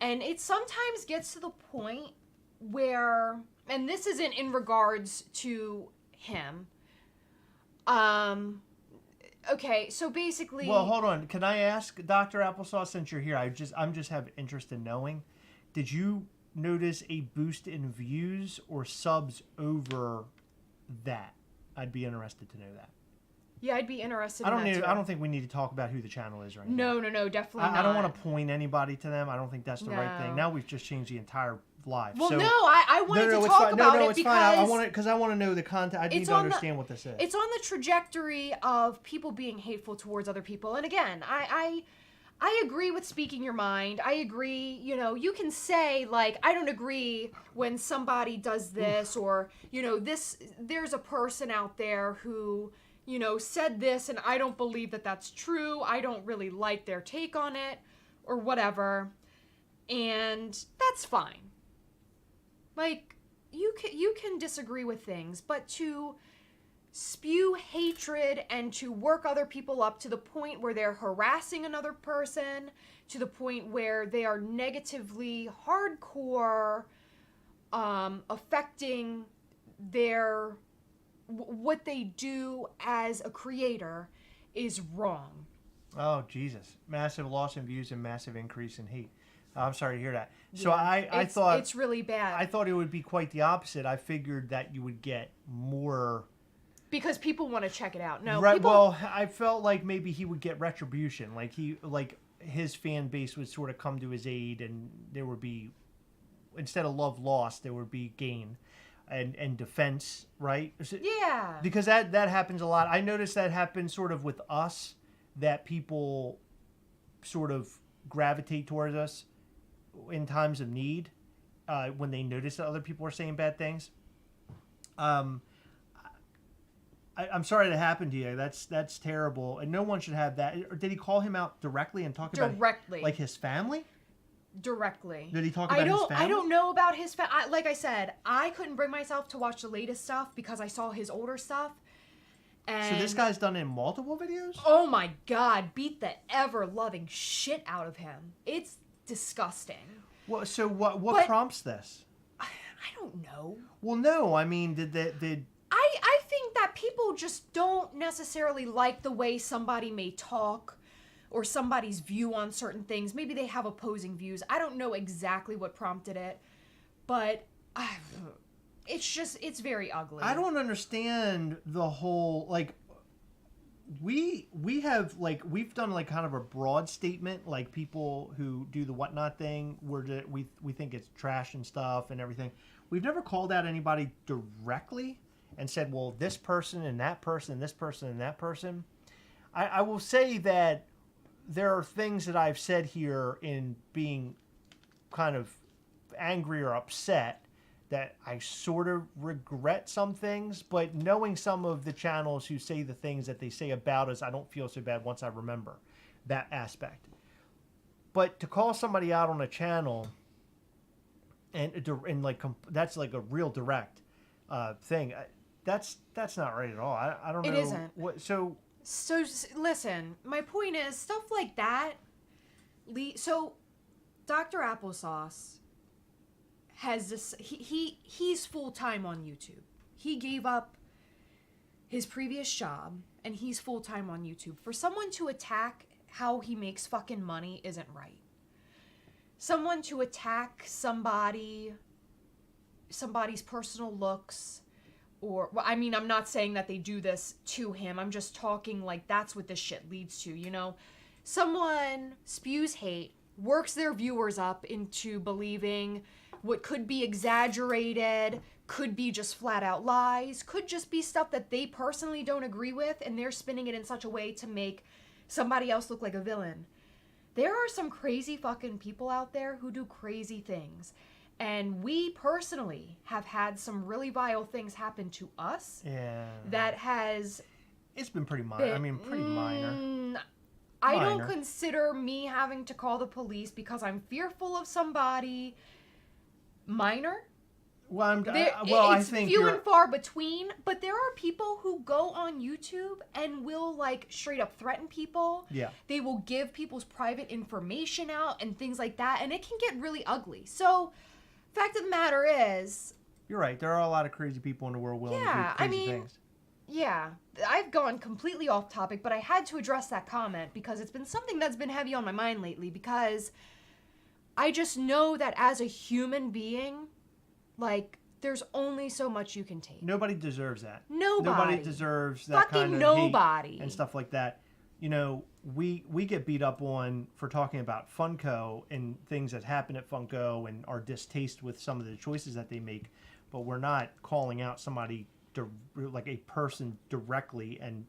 And it sometimes gets to the point where, and this isn't in regards to him. Okay, so basically. Well, hold on. Can I ask Dr. Applesauce, since you're here? I'm just have interest in knowing. Did you notice a boost in views or subs over that? I'd be interested to know that. Yeah, I'd be interested in that too. I don't think we need to talk about who the channel is right now. No, definitely not. I don't want to point anybody to them. I don't think that's the right thing. Now we've just changed the entire live. Well, I wanted to talk about it because fine. I want to know the content. I need to understand what this is. It's on the trajectory of people being hateful towards other people. And again, I agree with speaking your mind. I agree, you can say, like, I don't agree when somebody does this or, there's a person out there who, said this and I don't believe that that's true. I don't really like their take on it or whatever. And that's fine. Like, you can disagree with things, but to spew hatred and to work other people up to the point where they're harassing another person, to the point where they are negatively hardcore affecting their what they do as a creator is wrong. Oh, Jesus. Massive loss in views and massive increase in hate. I'm sorry to hear that. Yeah, so I thought it's really bad. I thought it would be quite the opposite. I figured that you would get more because people want to check it out. No, right. Well, I felt like maybe he would get retribution. Like his fan base would sort of come to his aid, and there would be, instead of love lost, there would be gain, and defense. Right? Yeah. Because that happens a lot. I noticed that happens sort of with us, that people sort of gravitate towards us in times of need, when they notice that other people are saying bad things. I'm sorry that happened to you. That's terrible, and no one should have that. Or did he call him out directly and talk about like his family? Directly. Did he talk about his family? I don't know about his family. Like I said, I couldn't bring myself to watch the latest stuff because I saw his older stuff. And so this guy's done it in multiple videos? Oh my God, beat the ever-loving shit out of him. It's disgusting. Well, so what prompts this? I don't know. Well, no, I mean, did I think that people just don't necessarily like the way somebody may talk or somebody's view on certain things. Maybe they have opposing views. I don't know exactly what prompted it, but it's very ugly. I don't understand the whole, like, we have like we've done like kind of a broad statement, like people who do the whatnot thing, we think it's trash and stuff and everything. We've never called out anybody directly and said, well, this person and that person and this person and that person. I will say that there are things that I've said here in being kind of angry or upset that I sort of regret some things, but knowing some of the channels who say the things that they say about us, I don't feel so bad once I remember that aspect. But to call somebody out on a channel and like that's like a real direct thing. That's not right at all. I don't know. It isn't. What, so listen, my point is stuff like that. So Dr. Applesauce has this. He's full time on YouTube. He gave up his previous job and he's full time on YouTube. For someone to attack how he makes fucking money isn't right. Someone to attack somebody's personal looks, or, well, I mean, I'm not saying that they do this to him. I'm just talking like that's what this shit leads to, you know? Someone spews hate, works their viewers up into believing what could be exaggerated, could be just flat out lies, could just be stuff that they personally don't agree with, and they're spinning it in such a way to make somebody else look like a villain. There are some crazy fucking people out there who do crazy things. And we personally have had some really vile things happen to us. Yeah. That has... It's been pretty minor. I mean, pretty minor. I don't consider me having to call the police because I'm fearful of somebody minor. Well, I think few and far between, but there are people who go on YouTube and will like straight up threaten people. Yeah. They will give people's private information out and things like that, and it can get really ugly. So, fact of the matter is, you're right. There are a lot of crazy people in the world willing to do crazy things. Yeah, I've gone completely off topic, but I had to address that comment because it's been something that's been heavy on my mind lately, because I just know that as a human being, like, there's only so much you can take. Nobody deserves that. Nobody deserves that kind of hate and stuff like that. You know, we get beat up on for talking about Funko and things that happen at Funko and our distaste with some of the choices that they make, but we're not calling out somebody like a person directly and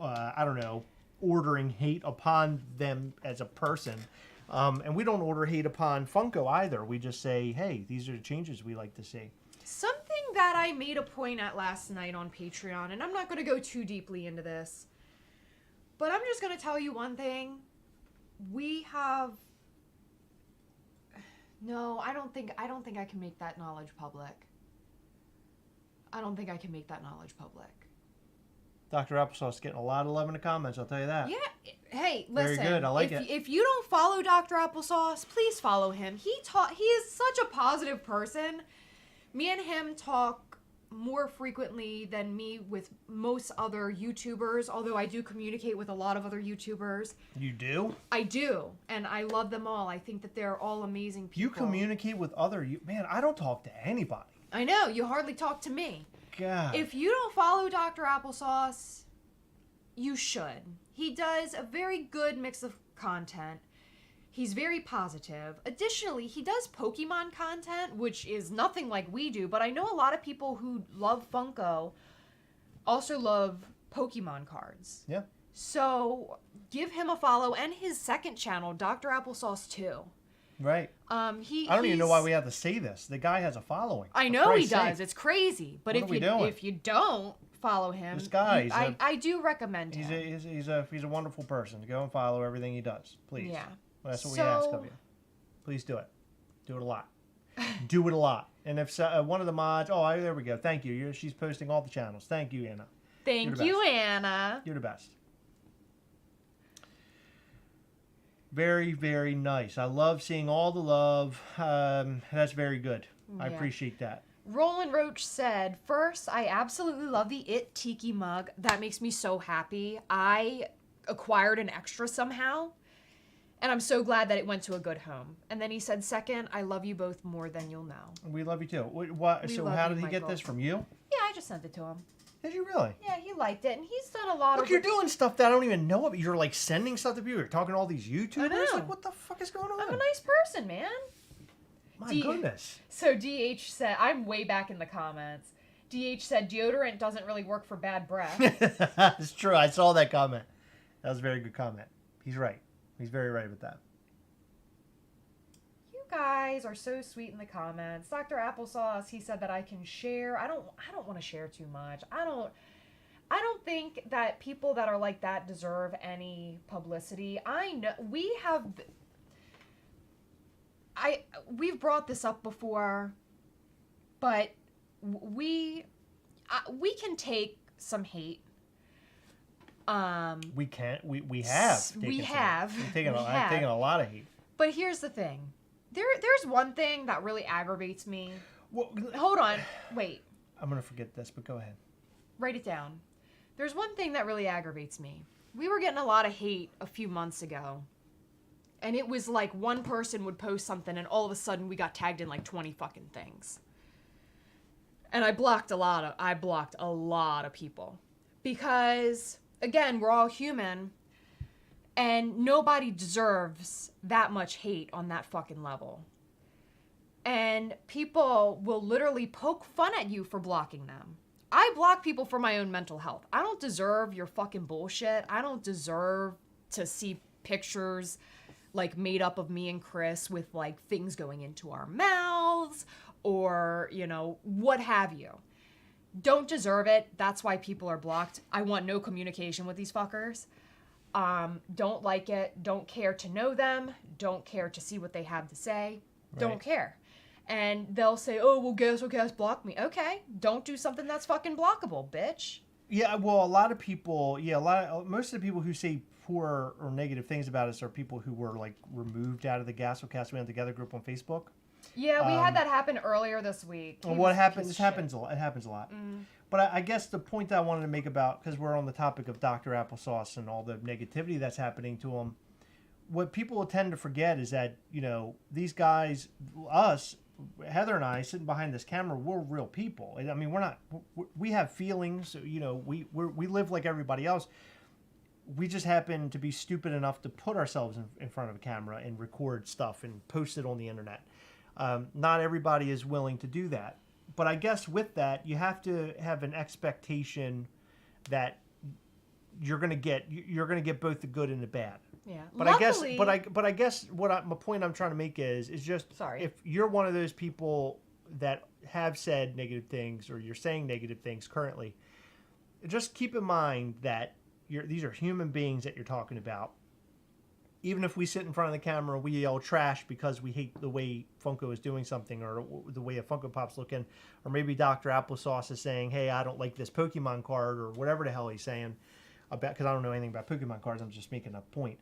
I don't know, ordering hate upon them as a person. And we don't order hate upon Funko either. We just say, hey, these are the changes we like to see. Something that I made a point at last night on Patreon, and I'm not going to go too deeply into this, but I'm just going to tell you one thing. We have... No, I don't think I can make that knowledge public. I don't think I can make that knowledge public. Dr. Applesauce getting a lot of love in the comments, I'll tell you that. Yeah. Hey, listen. Very good. I like it. If you don't follow Dr. Applesauce, please follow him. He is such a positive person. Me and him talk more frequently than me with most other YouTubers, although I do communicate with a lot of other YouTubers. You do? I do, and I love them all. I think that they're all amazing people. You communicate with other... Man, I don't talk to anybody. I know. You hardly talk to me. God. If you don't follow Dr. Applesauce, you should. He does a very good mix of content. He's very positive. Additionally, he does Pokemon content, which is nothing like we do, but I know a lot of people who love Funko also love Pokemon cards. Yeah. So give him a follow, and his second channel, Dr. Applesauce 2. Right. I don't even know why we have to say this. The guy has a following. I know he does. It's crazy. But if you don't follow him, this guy, I do recommend him. He's a wonderful person. Go and follow everything he does, please. Yeah. Well, that's what we ask of you. Please do it. Do it a lot. Do it a lot. And if one of the mods, there we go. Thank you. She's posting all the channels. Thank you, Anna. Thank you, Anna. You're the best. Very, very nice. I love seeing all the love. That's very good. Yeah. I appreciate that. Roland Roach said, first, I absolutely love the It Tiki mug. That makes me so happy. I acquired an extra somehow, and I'm so glad that it went to a good home. And then he said, second, I love you both more than you'll know. We love you too. So how did he get this from you? Yeah, I just sent it to him. Did you really? Yeah, he liked it, and he's done a lot Look, of... you're doing stuff that I don't even know about. You're like sending stuff to people. You're talking to all these YouTubers. I know. Like, what the fuck is going on? I'm a nice person, man. My goodness. So DH said, I'm way back in the comments. DH said, deodorant doesn't really work for bad breath. It's true. I saw that comment. That was a very good comment. He's right. He's very right with that. You guys are so sweet in the comments. Dr. Applesauce, he said that I can share. I don't want to share too much. I don't think that people that are like that deserve any publicity. I know we've brought this up before, but we can take some hate. We can't. We have. I've taken a lot of heat. But here's the thing. There's one thing that really aggravates me. Well, hold on. Wait. I'm gonna forget this, but go ahead. Write it down. There's one thing that really aggravates me. We were getting a lot of hate a few months ago. And it was like one person would post something and all of a sudden we got tagged in like 20 fucking things. And I blocked a lot of people. Because, again, we're all human. And nobody deserves that much hate on that fucking level. And people will literally poke fun at you for blocking them. I block people for my own mental health. I don't deserve your fucking bullshit. I don't deserve to see pictures like made up of me and Chris with like things going into our mouths or, you know, what have you. Don't deserve it. That's why people are blocked. I want no communication with these fuckers. Don't like it. Don't care to know them. Don't care to see what they have to say. Right. Don't care. And they'll say, oh, well, Gastlecast blocked me. Okay. Don't do something that's fucking blockable, bitch. Yeah, well, a lot of people, most of the people who say poor or negative things about us are people who were like removed out of the Gastlecast We Went Together group on Facebook. Yeah, we had that happen earlier this week. Well, what happens? This happens a lot. It happens a lot. But I guess the point that I wanted to make about, because we're on the topic of Dr. Applesauce and all the negativity that's happening to him, what people tend to forget is that, you know, these guys, us, Heather and I, sitting behind this camera, we're real people. I mean, we have feelings. You know, we live like everybody else. We just happen to be stupid enough to put ourselves in front of a camera and record stuff and post it on the internet. Not everybody is willing to do that. But I guess with that, you have to have an expectation that you're going to get both the good and the bad. Yeah. But luckily, I guess my point I'm trying to make is just if you're one of those people that have said negative things or you're saying negative things currently, just keep in mind that these are human beings that you're talking about. Even if we sit in front of the camera, we yell trash because we hate the way Funko is doing something or the way a Funko Pop's looking, or maybe Dr. Applesauce is saying, hey, I don't like this Pokemon card or whatever the hell he's saying about, because I don't know anything about Pokemon cards. I'm just making a point.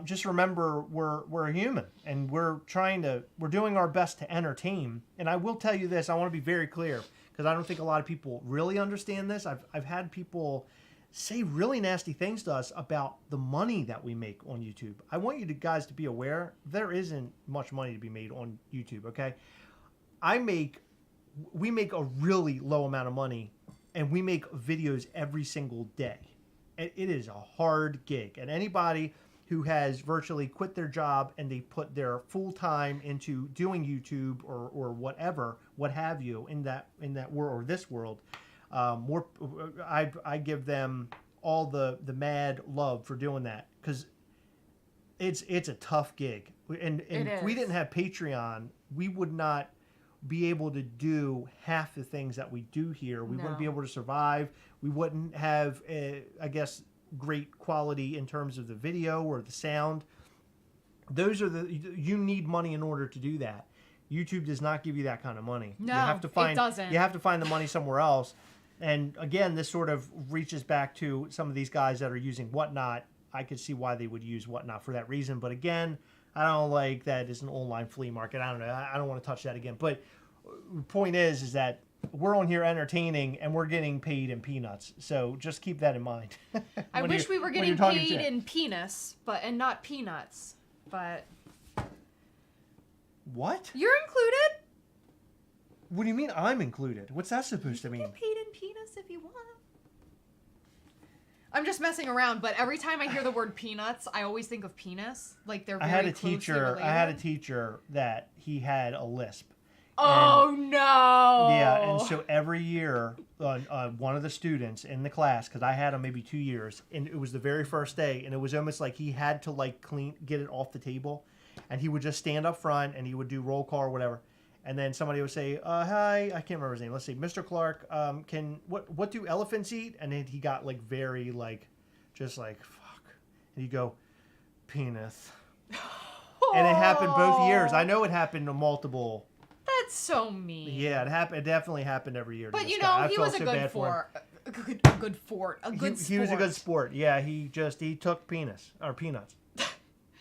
Just remember we're a human and we're doing our best to entertain. And I will tell you this, I want to be very clear because I don't think a lot of people really understand this. I've had people say really nasty things to us about the money that we make on YouTube. I want you guys to be aware there isn't much money to be made on YouTube, okay? We make a really low amount of money and we make videos every single day. It is a hard gig. And anybody who has virtually quit their job and they put their full time into doing YouTube or whatever, what have you, in that world or this world, I give them all the mad love for doing that because it's a tough gig. And if we didn't have Patreon, we would not be able to do half the things that we do here. We wouldn't be able to survive. We wouldn't have, I guess, great quality in terms of the video or the sound. You need money in order to do that. YouTube does not give you that kind of money. No, it doesn't. You have to find the money somewhere else. And again, this sort of reaches back to some of these guys that are using Whatnot. I could see why they would use Whatnot for that reason. But again, I don't like that it's an online flea market. I don't know. I don't want to touch that again. But the point is that we're on here entertaining and we're getting paid in peanuts. So just keep that in mind. I wish we were getting paid in penis, and not peanuts. But what? You're included. What do you mean I'm included? What's that supposed to mean? You get paid in peanuts if you want. I'm just messing around, but every time I hear the word peanuts, I always think of penis. Like they're very closely related. I had a teacher that he had a lisp. Oh, no. Yeah, and so every year, one of the students in the class, because I had him maybe 2 years, and it was the very first day, and it was almost like he had to like get it off the table, and he would just stand up front, and he would do roll call or whatever, and then somebody would say, "Hi," I can't remember his name. Let's see, Mr. Clark. What do elephants eat? And then he got like very like, just like fuck, and he'd go, penis, and it happened both years. I know it happened to multiple. That's so mean. Yeah, it happened. It definitely happened every year. But he was a good sport. He was a good sport. Yeah, he took peanuts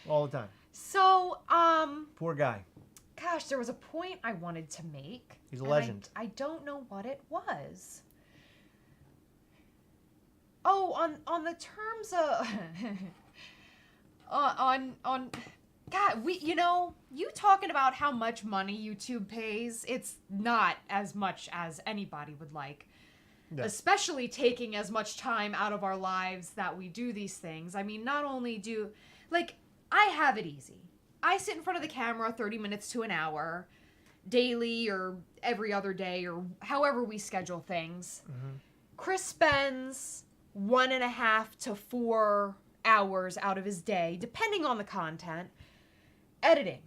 all the time. So, poor guy. Gosh, there was a point I wanted to make. He's a legend. I don't know what it was. Oh, on the terms of on God, you talking about how much money YouTube pays, it's not as much as anybody would like. No. Especially taking as much time out of our lives that we do these things. I mean, not only I have it easy. I sit in front of the camera 30 minutes to an hour daily or every other day or however we schedule things. Mm-hmm. Chris spends 1.5 to 4 hours out of his day, depending on the content, editing.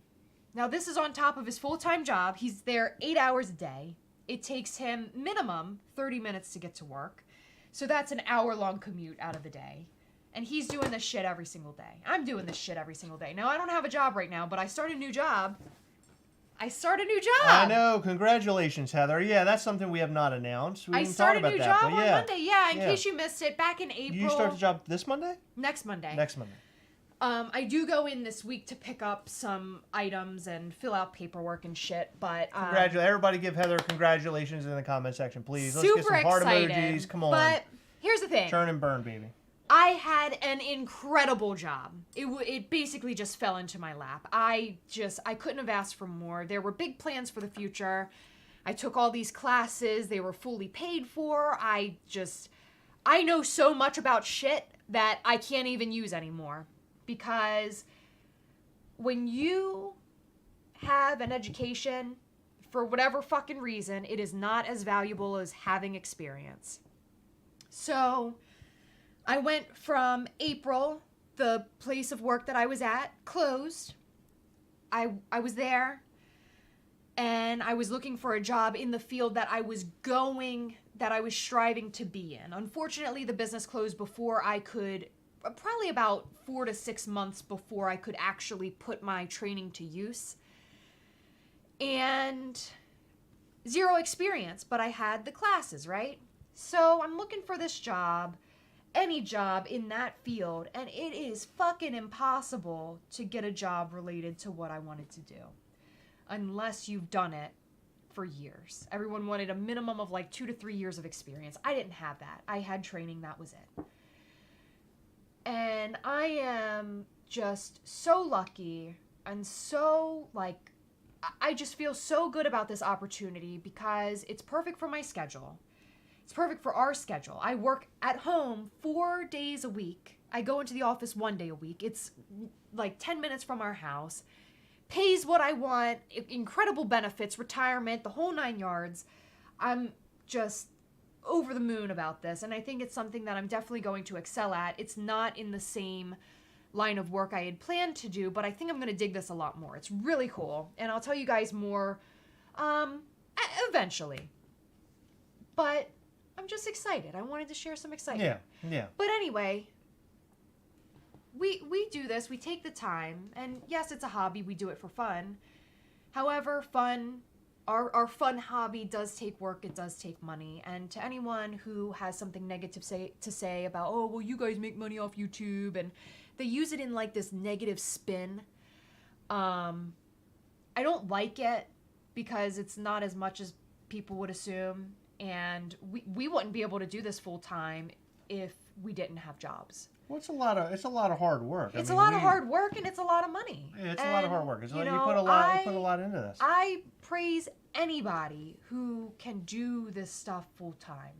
Now, this is on top of his full-time job. He's there 8 hours a day. It takes him minimum 30 minutes to get to work. So that's an hour-long commute out of the day. And he's doing this shit every single day. I'm doing this shit every single day. Now, I don't have a job right now, but I start a new job. I know. Congratulations, Heather. Yeah, that's something we have not announced. I start a new job on Monday. Yeah, in case you missed it, back in April. You start the job this Monday? Next Monday. Next Monday. I do go in this week to pick up some items and fill out paperwork and shit, but... Everybody give Heather congratulations in the comment section, please. Let's get some heart emojis. Come on. But here's the thing. Churn and burn, baby. I had an incredible job. It basically just fell into my lap. I couldn't have asked for more. There were big plans for the future. I took all these classes. They were fully paid for. I know so much about shit that I can't even use anymore. Because when you have an education, for whatever fucking reason, it is not as valuable as having experience. So I went from April, the place of work that I was at, closed. I was there, and I was looking for a job in the field that I was striving to be in. Unfortunately, the business closed before I could... Probably about 4 to 6 months before I could actually put my training to use. And zero experience, but I had the classes, right? So I'm looking for this job, any job in that field, and it is fucking impossible to get a job related to what I wanted to do. Unless you've done it for years. Everyone wanted a minimum of 2 to 3 years of experience. I didn't have that. I had training, that was it. And I am just so lucky and so, I just feel so good about this opportunity because it's perfect for my schedule. It's perfect for our schedule. I work at home 4 days a week. I go into the office 1 day a week. It's 10 minutes from our house. Pays what I want, incredible benefits, retirement, the whole 9 yards. I'm just over the moon about this, and I think it's something that I'm definitely going to excel at. It's not in the same line of work I had planned to do, but I think I'm going to dig this a lot more. It's really cool, and I'll tell you guys more eventually. But I'm just excited. I wanted to share some excitement. Yeah. But anyway, we do this. We take the time, and yes, it's a hobby. We do it for fun. However, our fun hobby does take work, it does take money, and to anyone who has something negative to say about, oh, well, you guys make money off YouTube, and they use it in this negative spin, I don't like it because it's not as much as people would assume, and we wouldn't be able to do this full time if we didn't have jobs. Well, it's a lot of hard work. It's a lot of hard work, and it's a lot of money. Yeah, it's a lot of hard work. You put a lot into this. I praise anybody who can do this stuff full time.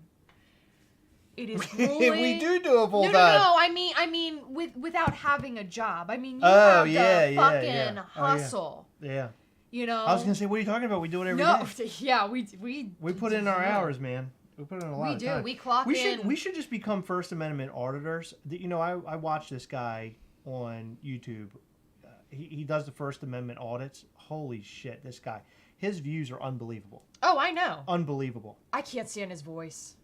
It is grueling. We do it full time. No. I mean, without having a job. I mean, you have to fucking hustle. Yeah. You know. I was gonna say, what are you talking about? We do it every day. No, yeah, we put in our hours, man. We put in a lot of time. We clock in. We should just become First Amendment auditors. You know, I watch this guy on YouTube. He does the First Amendment audits. Holy shit, this guy. His views are unbelievable. Oh, I know. Unbelievable. I can't stand his voice.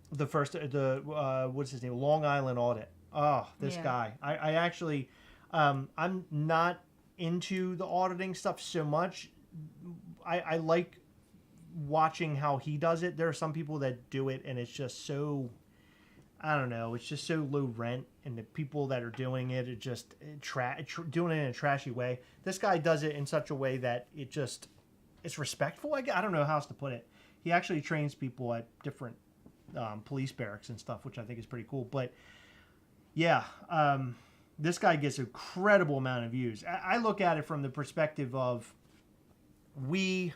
What's his name? Long Island audit. Oh, this guy. I actually, I'm not into the auditing stuff so much. I like watching how he does it. There are some people that do it and it's just so, I don't know, it's just so low rent, and the people that are doing it are just doing it in a trashy way. This guy does it in such a way that it's respectful. I don't know how else to put it. He actually trains people at different police barracks and stuff, which I think is pretty cool. But yeah, this guy gets an incredible amount of views. I look at it from the perspective of the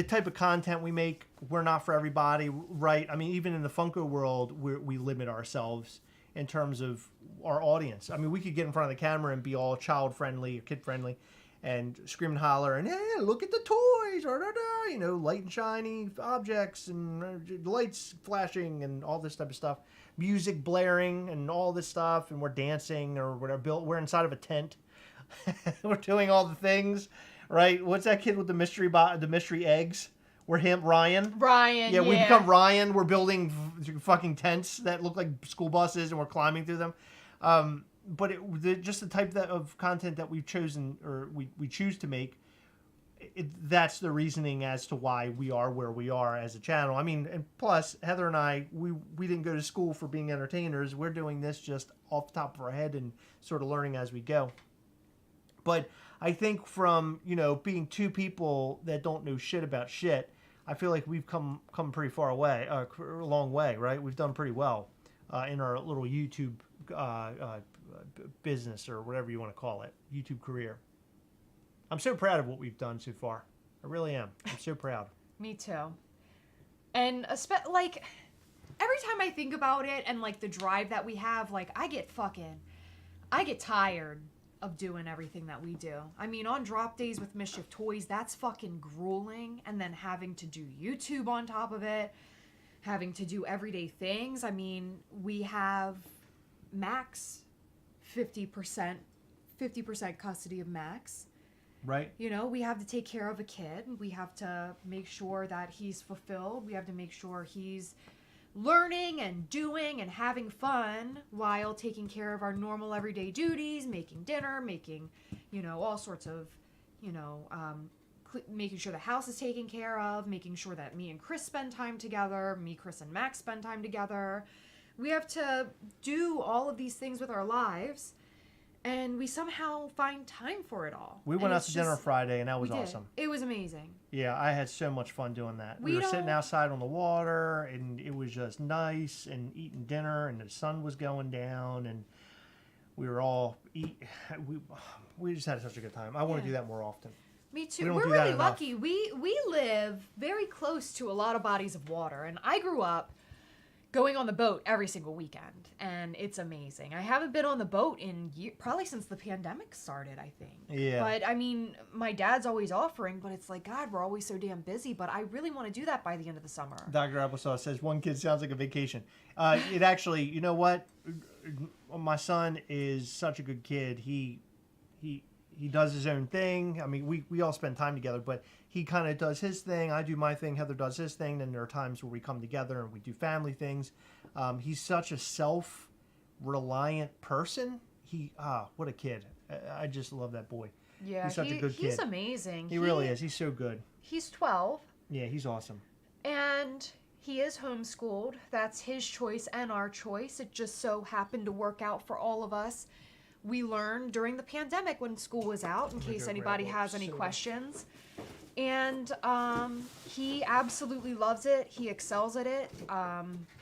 type of content we make, we're not for everybody, right? I mean, even in the Funko world, we limit ourselves in terms of our audience. I mean, we could get in front of the camera and be all child-friendly or kid-friendly and scream and holler and, hey, look at the toys, you know, light and shiny objects and lights flashing and all this type of stuff. Music blaring and all this stuff, and we're dancing or whatever. We're inside of a tent. We're doing all the things. Right? What's that kid with the mystery eggs? We're him, Ryan. Yeah, we become Ryan. We're building fucking tents that look like school buses, and we're climbing through them. But just the type of content that we've chosen, or we choose to make, that's the reasoning as to why we are where we are as a channel. I mean, and plus, Heather and I, we didn't go to school for being entertainers. We're doing this just off the top of our head and sort of learning as we go. But I think from, you know, being two people that don't know shit about shit, I feel like we've come pretty far away, a long way, right? We've done pretty well in our little YouTube business, or whatever you want to call it, YouTube career. I'm so proud of what we've done so far. I really am. I'm so proud. Me too. And like, every time I think about it and like the drive that we have, like I get tired of doing everything that we do. I mean, on drop days with Mischief Toys, that's fucking grueling. And then having to do YouTube on top of it, having to do everyday things. I mean, we have Max 50% custody of Max. Right. You know, we have to take care of a kid. We have to make sure that he's fulfilled. We have to make sure he's learning and doing and having fun while taking care of our normal everyday duties, making dinner, making, you know, all sorts of, you know, making sure the house is taken care of, making sure that me and Chris spend time together, Chris and Max spend time together. We have to do all of these things with our lives, and we somehow find time for it all. We went out to dinner Friday, and that was awesome. It was amazing. Yeah, I had so much fun doing that. We were sitting outside on the water, and it was just nice, and eating dinner, and the sun was going down, and we were all we just had such a good time. I want to do that more often. Me too. We're really lucky. We live very close to a lot of bodies of water, and I grew up going on the boat every single weekend, and it's amazing. I haven't been on the boat in probably since the pandemic started, I think. Yeah. But I mean, my dad's always offering, but it's like, God, we're always so damn busy. But I really want to do that by the end of the summer. Dr. Applesauce says one kid sounds like a vacation. It actually, you know what? My son is such a good kid. He does his own thing. I mean, we all spend time together, but he kind of does his thing. I do my thing. Heather does his thing. Then there are times where we come together and we do family things. He's such a self-reliant person. What a kid. I just love that boy. Yeah, he's such a good kid. He's amazing. He really is. He's so good. He's 12. Yeah, he's awesome. And he is homeschooled. That's his choice and our choice. It just so happened to work out for all of us. We learned during the pandemic when school was out, in case anybody has any questions. And he absolutely loves it. He excels at it.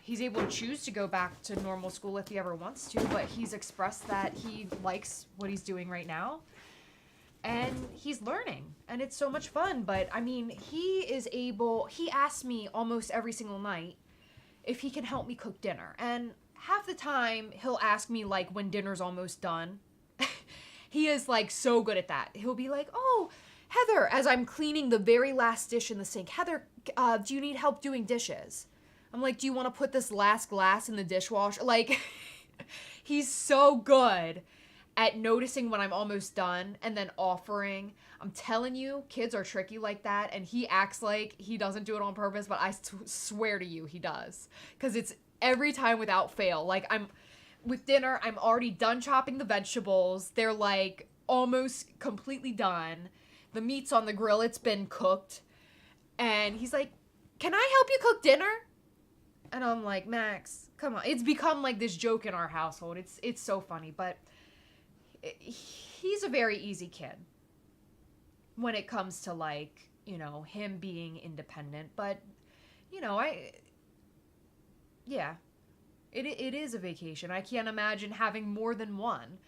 He's able to choose to go back to normal school if he ever wants to, but he's expressed that he likes what he's doing right now. and he's learning, and it's so much fun. But I mean, he asks me almost every single night if he can help me cook dinner, and half the time he'll ask me like when dinner's almost done. He is like so good at that. He'll be like, oh, Heather, as I'm cleaning the very last dish in the sink, Heather, do you need help doing dishes? I'm like, do you want to put this last glass in the dishwasher? Like, he's so good at noticing when I'm almost done and then offering. I'm telling you, kids are tricky like that, and he acts like he doesn't do it on purpose, but I swear to you, he does. Because it's every time without fail. Like, with dinner, I'm already done chopping the vegetables. They're like almost completely done. The meat's on the grill. It's been cooked. And he's like, can I help you cook dinner? And I'm like, Max, come on. It's become like this joke in our household. It's so funny. But he's a very easy kid when it comes to like, you know, him being independent. But, you know, it is a vacation. I can't imagine having more than one.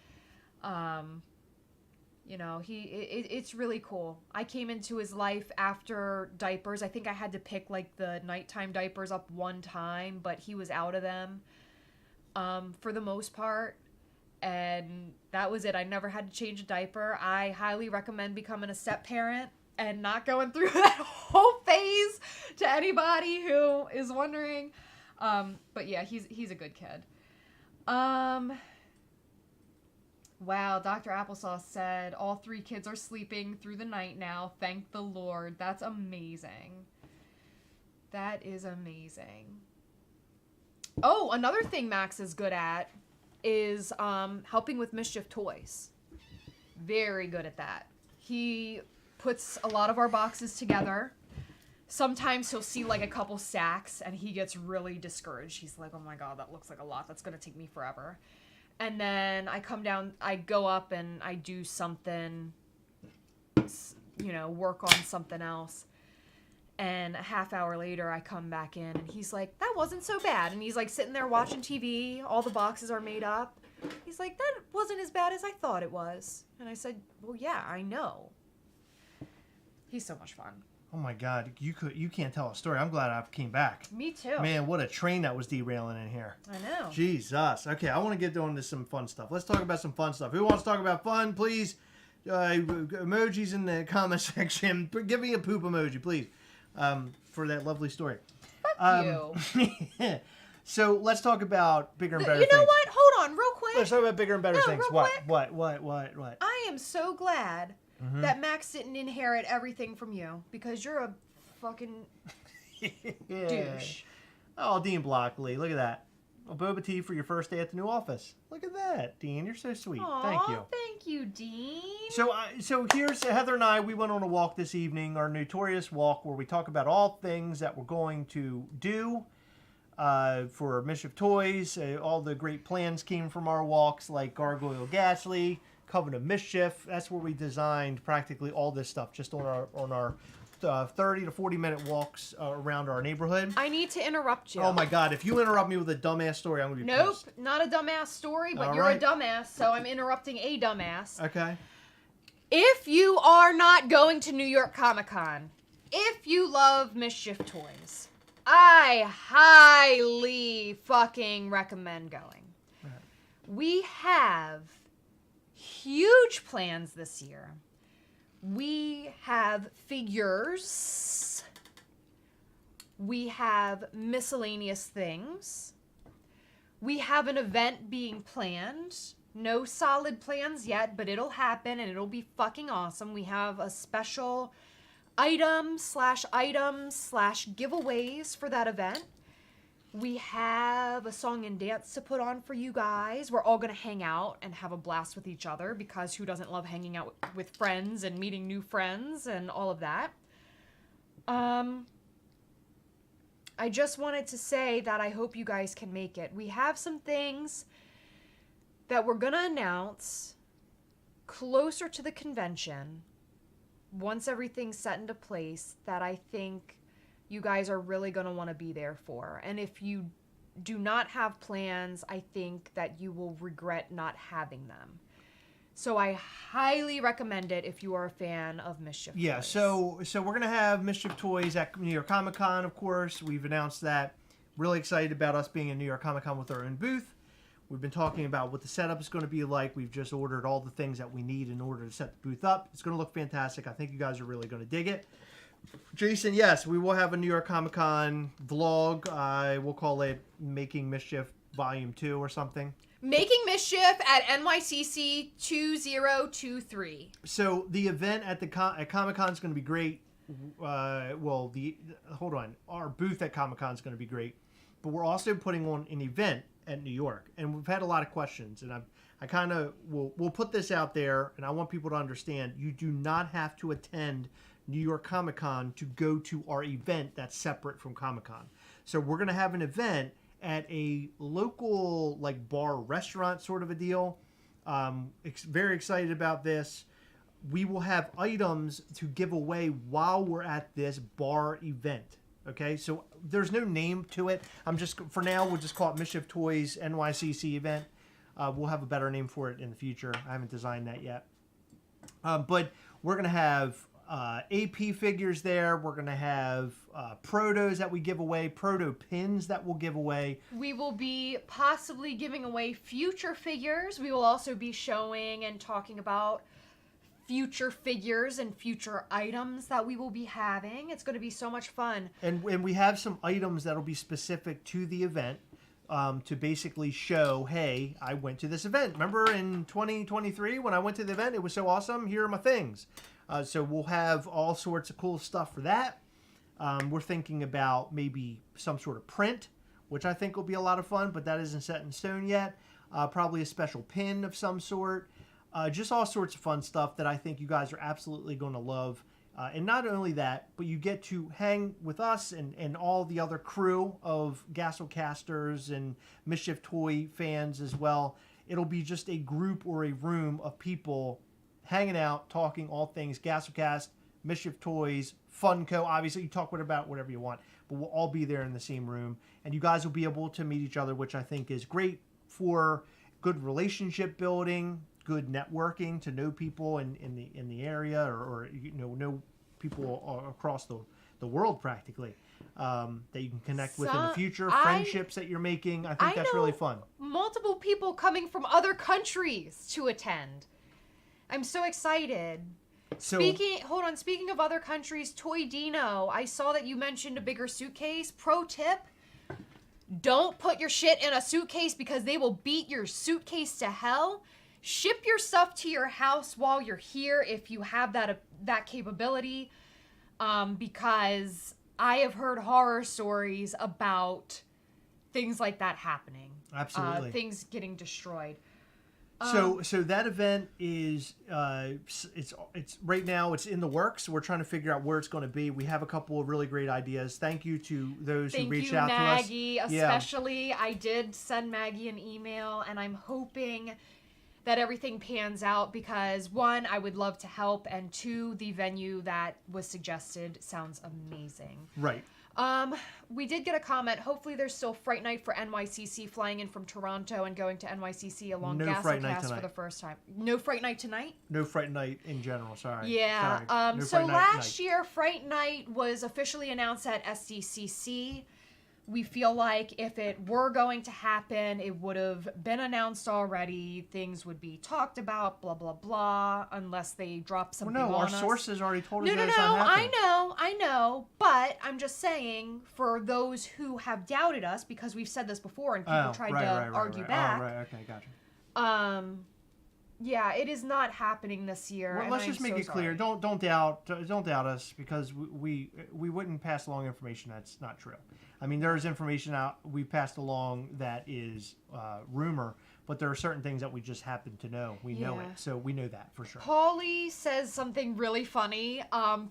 You know, it's really cool. I came into his life after diapers. I think I had to pick like the nighttime diapers up one time, but he was out of them for the most part. And that was it. I never had to change a diaper. I highly recommend becoming a step parent and not going through that whole phase to anybody who is wondering. But yeah, he's a good kid. Wow, Dr. Applesauce said all 3 kids are sleeping through the night now. Thank the Lord. That's amazing. That is amazing. Oh, another thing Max is good at is helping with mischief toys. Very good at that. He puts a lot of our boxes together. Sometimes he'll see like a couple sacks and he gets really discouraged. He's like, oh my God, that looks like a lot. That's going to take me forever. And then I go up and I do something, you know, work on something else. And a half hour later, I come back in and he's like, that wasn't so bad. And he's like sitting there watching TV. All the boxes are made up. He's like, that wasn't as bad as I thought it was. And I said, well, yeah, I know. He's so much fun. Oh my God, you can't tell a story. I'm glad I came back. Me too. Man, what a train that was derailing in here. I know. Jesus. Okay, I want to get on to some fun stuff. Let's talk about some fun stuff. Who wants to talk about fun? Please, emojis in the comment section. Give me a poop emoji, please, for that lovely story. Fuck you. So let's talk about bigger and better things. You know what? Hold on, real quick. Let's talk about bigger and better things. Real quick. What? I am so glad that Max didn't inherit everything from you, because you're a fucking douche. Oh, Dean Blockley, look at that. A boba tea for your first day at the new office. Look at that, Dean. You're so sweet. Aww, thank you. Thank you, Dean. So here's Heather and I. We went on a walk this evening, our notorious walk, where we talk about all things that we're going to do for Mischief Toys. All the great plans came from our walks, like Gargoyle Ghastly, Coven of Mischief. That's where we designed practically all this stuff, just on our 30 to 40 minute walks around our neighborhood. I need to interrupt you. Oh my God, if you interrupt me with a dumbass story, I'm going to be pissed. Nope, not a dumbass story, but All you're right. a dumbass, so I'm interrupting a dumbass. Okay. If you are not going to New York Comic Con, if you love Mischief Toys, I highly fucking recommend going. Right. We have huge plans this year. We have figures. We have miscellaneous things. We have an event being planned. No solid plans yet, but it'll happen and it'll be fucking awesome. We have a special items/giveaways for that event. We have a song and dance to put on for you guys. We're all going to hang out and have a blast with each other, because who doesn't love hanging out with friends and meeting new friends and all of that? I just wanted to say that I hope you guys can make it. We have some things that we're going to announce closer to the convention, once everything's set into place, that I think you guys are really going to want to be there for. And if you do not have plans, I think that you will regret not having them. So I highly recommend it if you are a fan of Mischief Yeah, Toys. so we're gonna have Mischief Toys at New York Comic Con, of course. We've announced that. Really excited about us being in New York Comic Con with our own booth. We've been talking about what the setup is going to be like. We've just ordered all the things that we need in order to set the booth up. It's going to look fantastic. I think you guys are really going to dig it. Jason, yes, we will have a New York Comic Con vlog. We'll call it Making Mischief Volume 2 or something. Making Mischief at NYCC 2023. So the event at Comic Con is going to be great. Hold on. Our booth at Comic Con is going to be great. But we're also putting on an event at New York, and we've had a lot of questions, and I kind of we'll put this out there, and I want people to understand you do not have to attend New York Comic Con to go to our event that's separate from Comic Con. So we're going to have an event at a local like bar restaurant sort of a deal. Very excited about this. We will have items to give away while we're at this bar event. Okay, so there's no name to it. For now, we'll just call it Mischief Toys NYCC event. We'll have a better name for it in the future. I haven't designed that yet. But we're going to have AP figures there. We're going to have protos that we give away, proto pins that we'll give away. We will be possibly giving away future figures. We will also be showing and talking about future figures and future items that we will be having. It's going to be so much fun. And we have some items that'll be specific to the event to basically show, hey, I went to this event. Remember in 2023 when I went to the event? It was so awesome. Here are my things. So we'll have all sorts of cool stuff for that. We're thinking about maybe some sort of print, which I think will be a lot of fun, but that isn't set in stone yet. Probably a special pin of some sort. Just all sorts of fun stuff that I think you guys are absolutely going to love. And not only that, but you get to hang with us and all the other crew of Gastlecasters and Mischief Toy fans as well. It'll be just a group or a room of people hanging out, talking all things Gastlecast, Mischief Toys, Funko. Obviously, you talk about whatever you want, but we'll all be there in the same room. And you guys will be able to meet each other, which I think is great for good relationship building, good networking, to know people in the area or know people across the world practically that you can connect with in the future. Friendships that you're making. I think that's really fun. Multiple people coming from other countries to attend. I'm so excited. Speaking of other countries, Toy Dino, I saw that you mentioned a bigger suitcase. Pro tip: don't put your shit in a suitcase because they will beat your suitcase to hell. Ship your stuff to your house while you're here if you have that capability, because I have heard horror stories about things like that happening. Absolutely. Things getting destroyed. So that event is it's right now it's in the works. We're trying to figure out where it's going to be. We have a couple of really great ideas. Thank you to those who reached out to us. Thank you, Maggie, especially. Yeah. I did send Maggie an email, and I'm hoping that everything pans out because, one, I would love to help, and two, the venue that was suggested sounds amazing. Right. We did get a comment. Hopefully there's still Fright Night for NYCC, flying in from Toronto and going to NYCC along Gastlecast for the first time. No Fright Night tonight? No Fright Night in general, sorry. Yeah. Sorry. So last year, Fright Night was officially announced at SDCC. We feel like if it were going to happen, it would have been announced already. Things would be talked about, blah, blah, blah, unless they drop something on us. Our sources already told us No, I know. But I'm just saying, for those who have doubted us, because we've said this before and people tried to argue back. Oh, right, okay, gotcha. Yeah, it is not happening this year. Well, let's just make it clear. Don't doubt us, because we wouldn't pass along information that's not true. I mean, there is information out we passed along that is rumor, but there are certain things that we just happen to know. We know it, so we know that for sure. Paulie says something really funny.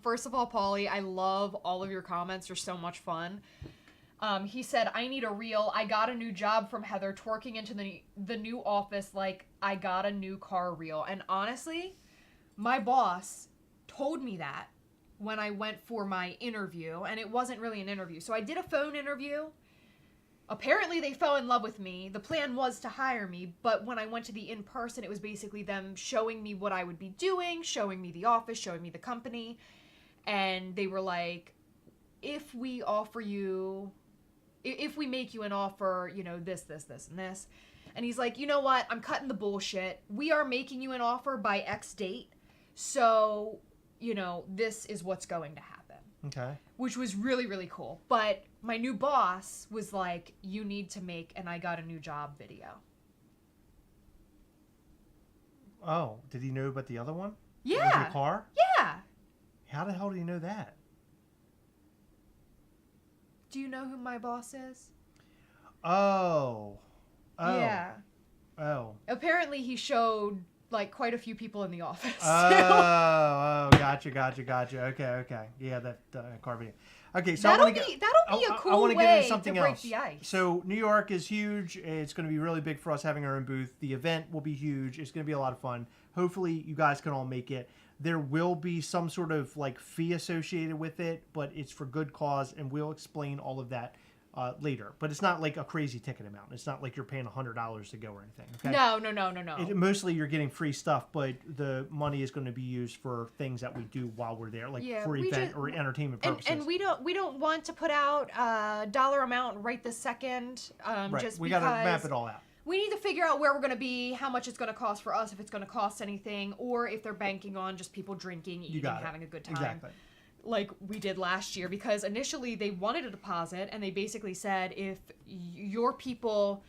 First of all, Paulie, I love all of your comments. They're so much fun. He said, I need a reel. I got a new job from Heather, twerking into the new office like I got a new car reel. And honestly, my boss told me that when I went for my interview, and it wasn't really an interview. So I did a phone interview, apparently they fell in love with me. The plan was to hire me, but when I went to the in-person, it was basically them showing me what I would be doing, showing me the office, showing me the company. And they were like, if we make you an offer, this, and this. And he's like, you know what? I'm cutting the bullshit. We are making you an offer by X date. So, this is what's going to happen. Okay. Which was really, really cool. But my new boss was like, you need to make an I got a new job video. Oh, did he know about the other one? Yeah. With the car? Yeah. How the hell do you know that? Do you know who my boss is? Oh. Yeah. Oh. Apparently he showed like quite a few people in the office. Gotcha. Okay. Yeah, that car video. Okay, so that'll be a cool way to break the ice. So New York is huge. It's going to be really big for us having our own booth. The event will be huge. It's going to be a lot of fun. Hopefully you guys can all make it. There will be some sort of like fee associated with it, but it's for good cause, and we'll explain all of that later. But it's not like a crazy ticket amount. It's not like you're paying $100 to go or anything. Okay? No. Mostly you're getting free stuff, but the money is going to be used for things that we do while we're there, like for event or entertainment purposes. And we don't want to put out a dollar amount right this second. Right. Just we got to map it all out. We need to figure out where we're going to be, how much it's going to cost for us, if it's going to cost anything, or if they're banking on just people drinking, eating, having a good time. Exactly. Like we did last year, because initially they wanted a deposit, and they basically said, if your people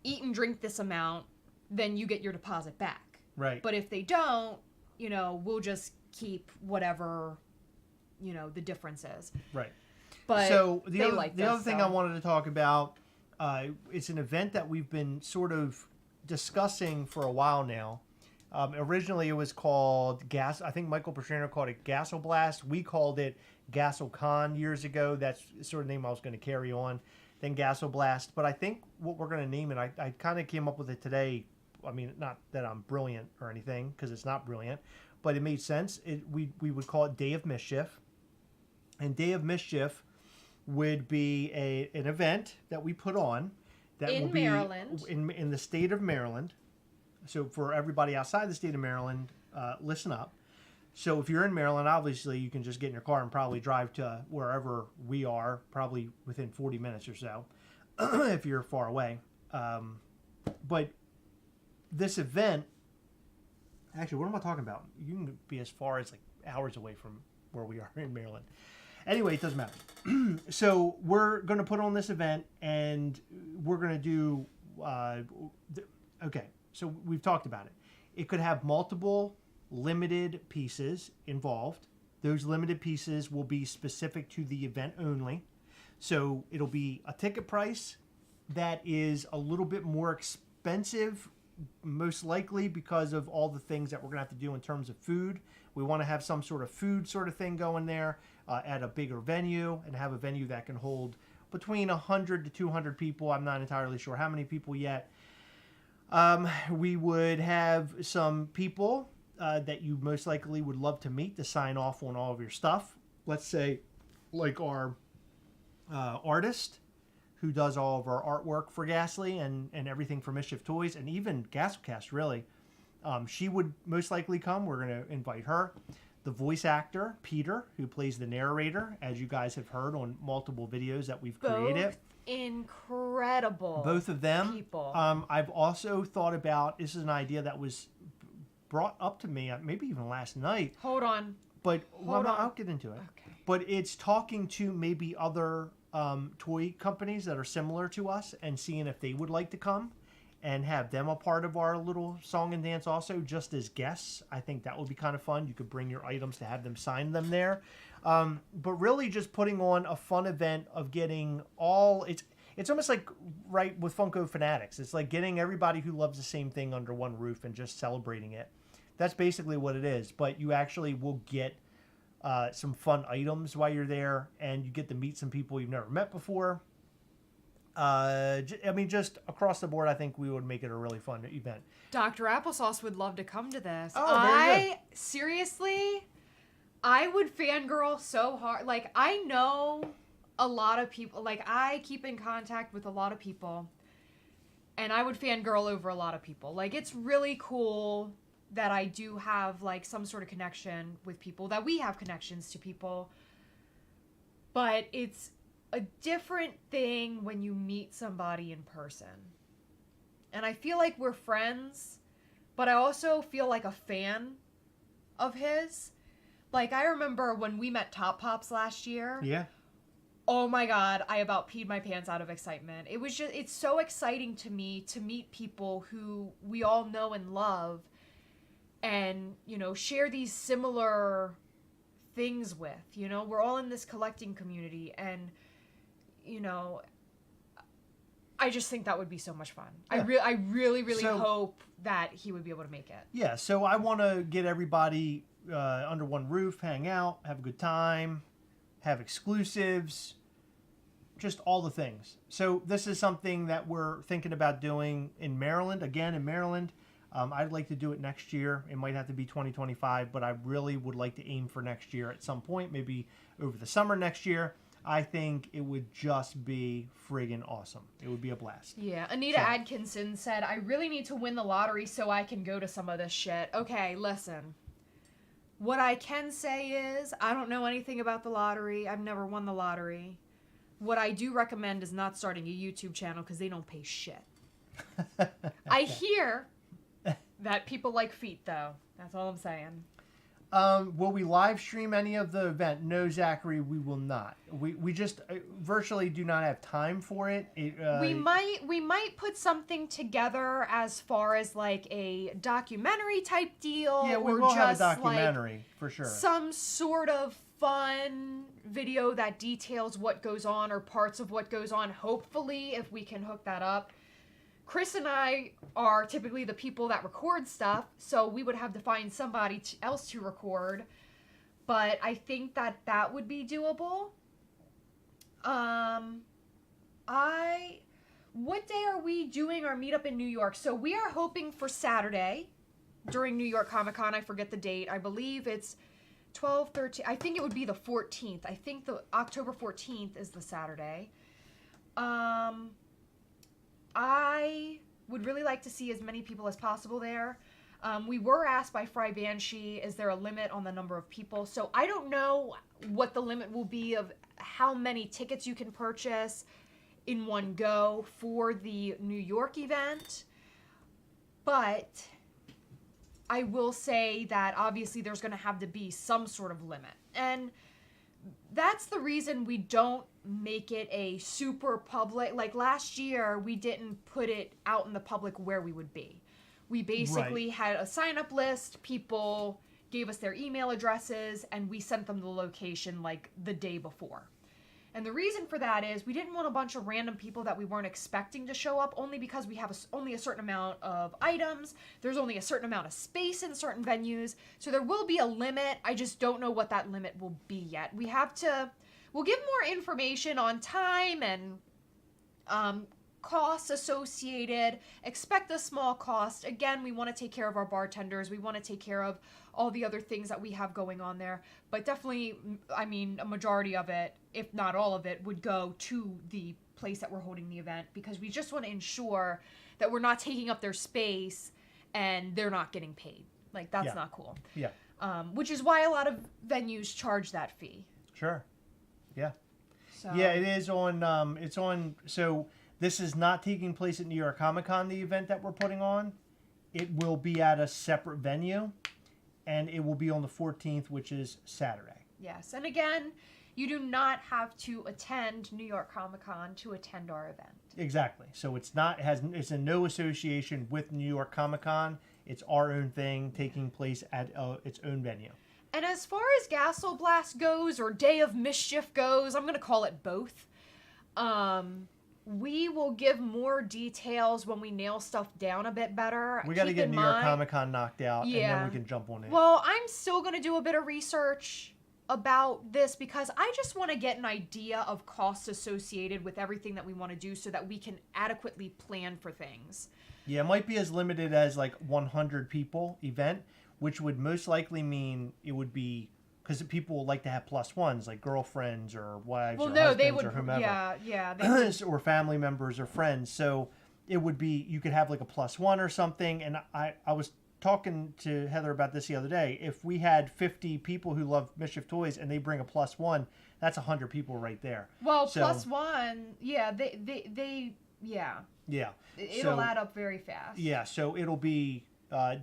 eat and drink this amount, then you get your deposit back. Right. But if they don't, we'll just keep whatever, the difference is. Right. But so the other thing I wanted to talk about, it's an event that we've been sort of discussing for a while now. Originally, it was called I think Michael Petrino called it Gastleblast. We called it GastleCon years ago. That's the sort of name I was going to carry on. Then Gastleblast. But I think what we're going to name it, I kind of came up with it today. I mean, not that I'm brilliant or anything, because it's not brilliant, but it made sense. We would call it Day of Mischief. And Day of Mischief would be an event that we put on that will be Maryland. in the state of Maryland. So for everybody outside the state of Maryland, listen up. So if you're in Maryland, obviously you can just get in your car and probably drive to wherever we are, probably within 40 minutes or so, if you're far away. But this event, actually, what am I talking about? You can be as far as like hours away from where we are in Maryland. Anyway, it doesn't matter. So we're going to put on this event, and we're going to do, okay, so we've talked about it. It could have multiple limited pieces involved. Those limited pieces will be specific to the event only. So it'll be a ticket price that is a little bit more expensive, most likely because of all the things that we're going to have to do in terms of food. We want to have some sort of food sort of thing going there at a bigger venue, and have a venue that can hold between 100 to 200 people. I'm not entirely sure how many people yet. We would have some people that you most likely would love to meet to sign off on all of your stuff. Let's say like our artist who does all of our artwork for Ghastly and everything for Mischief Toys, and even Gastlecast, really. She would most likely come. We're going to invite her. The voice actor, Peter, who plays the narrator, as you guys have heard on multiple videos that we've created. Incredible. Both of them. People. I've also thought about, this is an idea that was brought up to me, maybe even last night. Hold on. But I'll get into it. Okay. But it's talking to maybe other toy companies that are similar to us and seeing if they would like to come and have them a part of our little song and dance also, just as guests. I think that would be kind of fun. You could bring your items to have them sign them there. But really just putting on a fun event of getting all... It's almost like, right, with Funko Fanatics. It's like getting everybody who loves the same thing under one roof and just celebrating it. That's basically what it is. But you actually will get some fun items while you're there, and you get to meet some people you've never met before. I mean, just across the board, I think we would make it a really fun event. Dr. Applesauce would love to come to this. Oh, very good. Seriously, I would fangirl so hard. Like, I know a lot of people, like, I keep in contact with a lot of people, and I would fangirl over a lot of people. Like, it's really cool that I do have, like, some sort of connection with people, that we have connections to people, but it's a different thing when you meet somebody in person. And I feel like we're friends, but I also feel like a fan of his. Like, I remember when we met Top Pops last year. Yeah. Oh my God, I about peed my pants out of excitement. It was just, it's so exciting to me to meet people who we all know and love and, you know, share these similar things with. You know, we're all in this collecting community, and, you know, I just think that would be so much fun. Yeah. I really hope that he would be able to make it. Yeah, so I want to get everybody under one roof, hang out, have a good time, have exclusives, just all the things. So this is something that we're thinking about doing in Maryland. Again, in Maryland, I'd like to do it next year. It might have to be 2025, but I really would like to aim for next year at some point, maybe over the summer next year. I think it would just be friggin' awesome. It would be a blast. Yeah, Anita Atkinson said, I really need to win the lottery so I can go to some of this shit. Okay, listen. What I can say is, I don't know anything about the lottery. I've never won the lottery. What I do recommend is not starting a YouTube channel because they don't pay shit. I hear that people like feet, though. That's all I'm saying. Will we live stream any of the event? No, Zachary, we will not. We just virtually do not have time for it. We might put something together as far as like a documentary type deal. Yeah, we will have a documentary for sure. Some sort of fun video that details what goes on or parts of what goes on. Hopefully, if we can hook that up. Chris and I are typically the people that record stuff, so we would have to find somebody else to record. But I think that would be doable. What day are we doing our meetup in New York? So we are hoping for Saturday during New York Comic Con. I forget the date. I believe it's 12, 13. I think it would be the 14th. I think the October 14th is the Saturday. I would really like to see as many people as possible there. We were asked by Fry Banshee, is there a limit on the number of people? So I don't know what the limit will be of how many tickets you can purchase in one go for the New York event. But I will say that obviously there's going to have to be some sort of limit. And that's the reason we don't make it a super public. Like last year, we didn't put it out in the public where we would be. We basically had a sign-up list. People gave us their email addresses, and we sent them the location like the day before. And the reason for that is we didn't want a bunch of random people that we weren't expecting to show up, only because we have only a certain amount of items. There's only a certain amount of space in certain venues. So there will be a limit. I just don't know what that limit will be yet. We'll give more information on time and costs associated. Expect a small cost. Again, we want to take care of our bartenders. We want to take care of all the other things that we have going on there. But definitely, I mean, a majority of it, if not all of it, would go to the place that we're holding the event, because we just want to ensure that we're not taking up their space and they're not getting paid. Like, that's not cool. Yeah. Which is why a lot of venues charge that fee. Sure. Yeah. So. Yeah, it is on, so this is not taking place at New York Comic Con, the event that we're putting on. It will be at a separate venue, and it will be on the 14th, which is Saturday. Yes, and again, you do not have to attend New York Comic Con to attend our event. Exactly. So it's in no association with New York Comic Con. It's our own thing taking place at its own venue. And as far as Gastlecast goes, or Day of Mischief goes, I'm going to call it both. We will give more details when we nail stuff down a bit better. We got to get New York Comic Con knocked out, and then we can jump on it. Well, I'm still going to do a bit of research about this, because I just want to get an idea of costs associated with everything that we want to do so that we can adequately plan for things. Yeah, it might be as limited as like 100 people event, which would most likely mean it would be because people like to have plus ones, like girlfriends or wives Well, or no, husbands they would. or whomever. Yeah, they would. Or family members or friends. So it would be, you could have like a plus one or something. And I was talking to Heather about this the other day. If we had 50 people who love Mischief Toys and they bring a plus one, that's 100 people right there. Well, So, plus one, yeah, they yeah. Yeah. It'll add up very fast. Yeah, so it'll be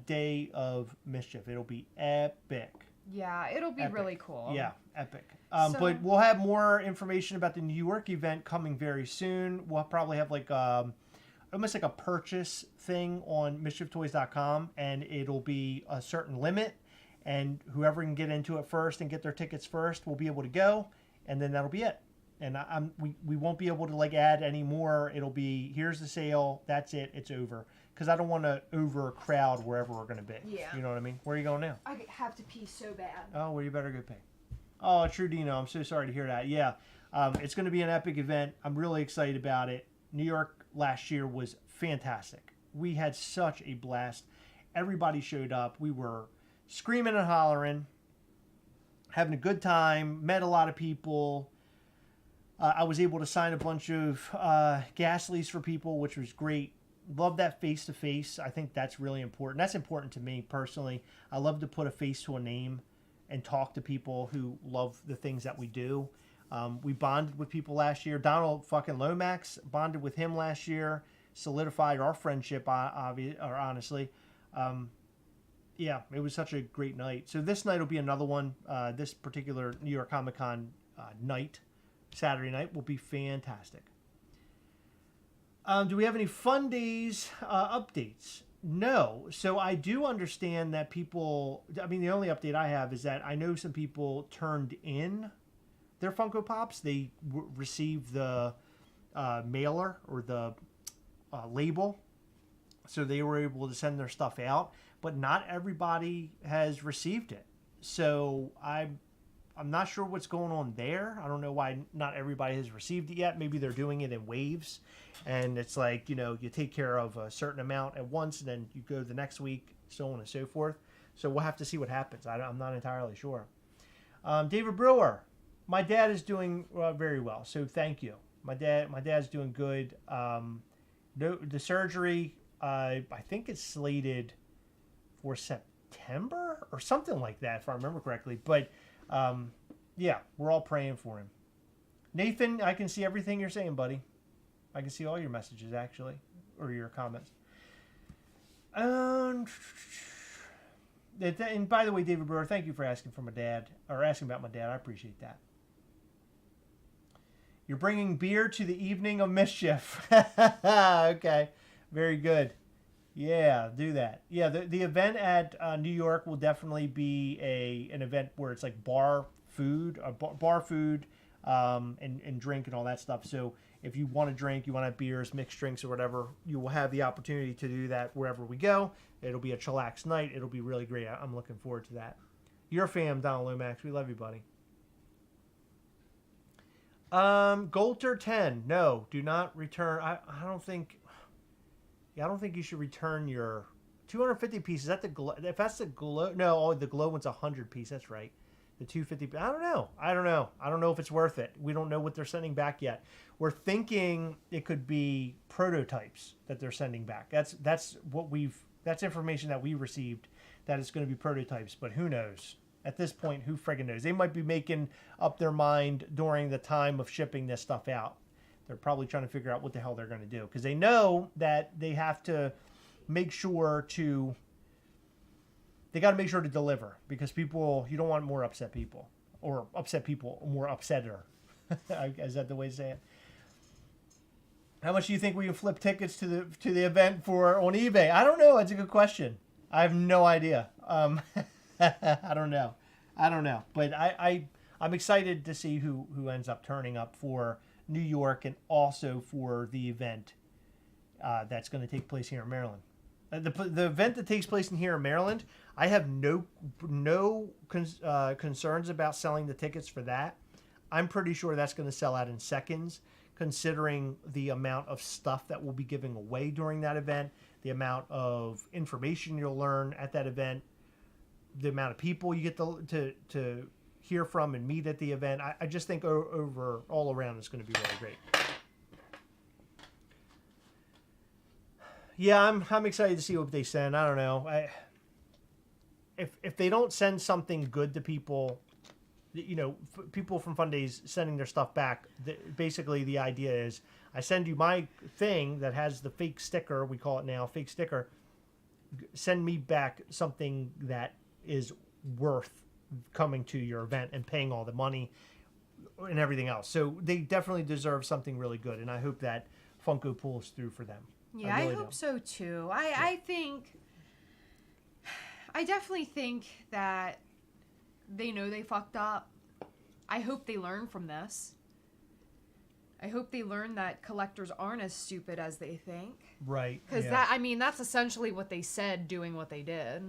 Day of Mischief. It'll be epic. Yeah, it'll be Epic. really cool. Yeah, epic. So- But we'll have more information about the New York event coming very soon. We'll probably have like almost like a purchase thing on mischieftoys.com, and it'll be a certain limit, and whoever can get into it first and get their tickets first will be able to go, and then that'll be it. And we won't be able to like add any more. It'll be, here's the sale, that's it, it's over. Because I don't want to overcrowd wherever we're going to be. Yeah. You know what I mean? Where are you going now? I have to pee so bad. Oh, well, you better go pee. Oh, Trudino, I'm so sorry to hear that. Yeah, it's going to be an epic event. I'm really excited about it. New York last year was fantastic. We had such a blast. Everybody showed up. We were screaming and hollering, having a good time, met a lot of people. I was able to sign a bunch of Gastlys for people, which was great. Love that face-to-face. I think that's really important. That's important to me personally. I love to put a face to a name and talk to people who love the things that we do. We bonded with people last year. Donald fucking Lomax, bonded with him last year. Solidified our friendship, honestly. Yeah, it was such a great night. So this night will be another one. This particular New York Comic Con night, Saturday night, will be fantastic. Do we have any Fun Days updates? No. So I do understand that people, I mean, the only update I have is that I know some people turned in their Funko Pops. They received the mailer or the label. So they were able to send their stuff out. But not everybody has received it. So I'm not sure what's going on there. I don't know why not everybody has received it yet. Maybe they're doing it in waves. And it's like, you know, you take care of a certain amount at once and then you go the next week, so on and so forth. So we'll have to see what happens. I'm not entirely sure. David Brewer, my dad is doing very well. So thank you. My dad's doing good. The surgery, I think it's slated for September or something like that, if I remember correctly. But yeah, we're all praying for him. Nathan, I can see everything you're saying, buddy. I can see all your messages, actually, or your comments. And by the way, David Brewer, thank you for asking for my dad, or asking about my dad. I appreciate that. You're bringing beer to the evening of mischief. Okay, very good. Yeah, do that. Yeah, the event at New York will definitely be an event where it's like bar food, and drink and all that stuff. So if you want to drink, you want to have beers, mixed drinks or whatever, you will have the opportunity to do that wherever we go. It'll be a chillax night. It'll be really great. I'm looking forward to that. Your fam, Donald Lomax. We love you, buddy. Golter 10. No, do not return. I don't think you should return your 250 pieces. Is that the glow? If that's the glow, no, the glow one's 100 piece. That's right. The 250. I don't know. I don't know if it's worth it. We don't know what they're sending back yet. We're thinking it could be prototypes that they're sending back. That's information that we received, that it's going to be prototypes. But who knows? At this point, who friggin' knows? They might be making up their mind during the time of shipping this stuff out. They're probably trying to figure out what the hell they're going to do, because they know that they have to make sure to. They got to make sure to deliver, because people, you don't want more upset people, or upset people, more upsetter. Is that the way to say it? How much do you think we can flip tickets to the event for on eBay? I don't know. That's a good question. I have no idea. I don't know. But I'm excited to see who ends up turning up for New York and also for the event that's going to take place here in Maryland. The event that takes place here in Maryland, I have no concerns about selling the tickets for that. I'm pretty sure that's going to sell out in seconds, considering the amount of stuff that we'll be giving away during that event, the amount of information you'll learn at that event, the amount of people you get to hear from and meet at the event. I just think over all around it's going to be really great. Yeah, I'm excited to see what they send. I don't know. If they don't send something good to people, you know, people from Fundays sending their stuff back, basically the idea is I send you my thing that has the fake sticker, we call it now, fake sticker. Send me back something that is worth coming to your event and paying all the money and everything else. So they definitely deserve something really good, and I hope that Funko pulls through for them. Yeah, I hope so too. I definitely think that they know they fucked up. I hope they learn from this. I hope they learn that collectors aren't as stupid as they think. Right. Because that's essentially what they said doing what they did.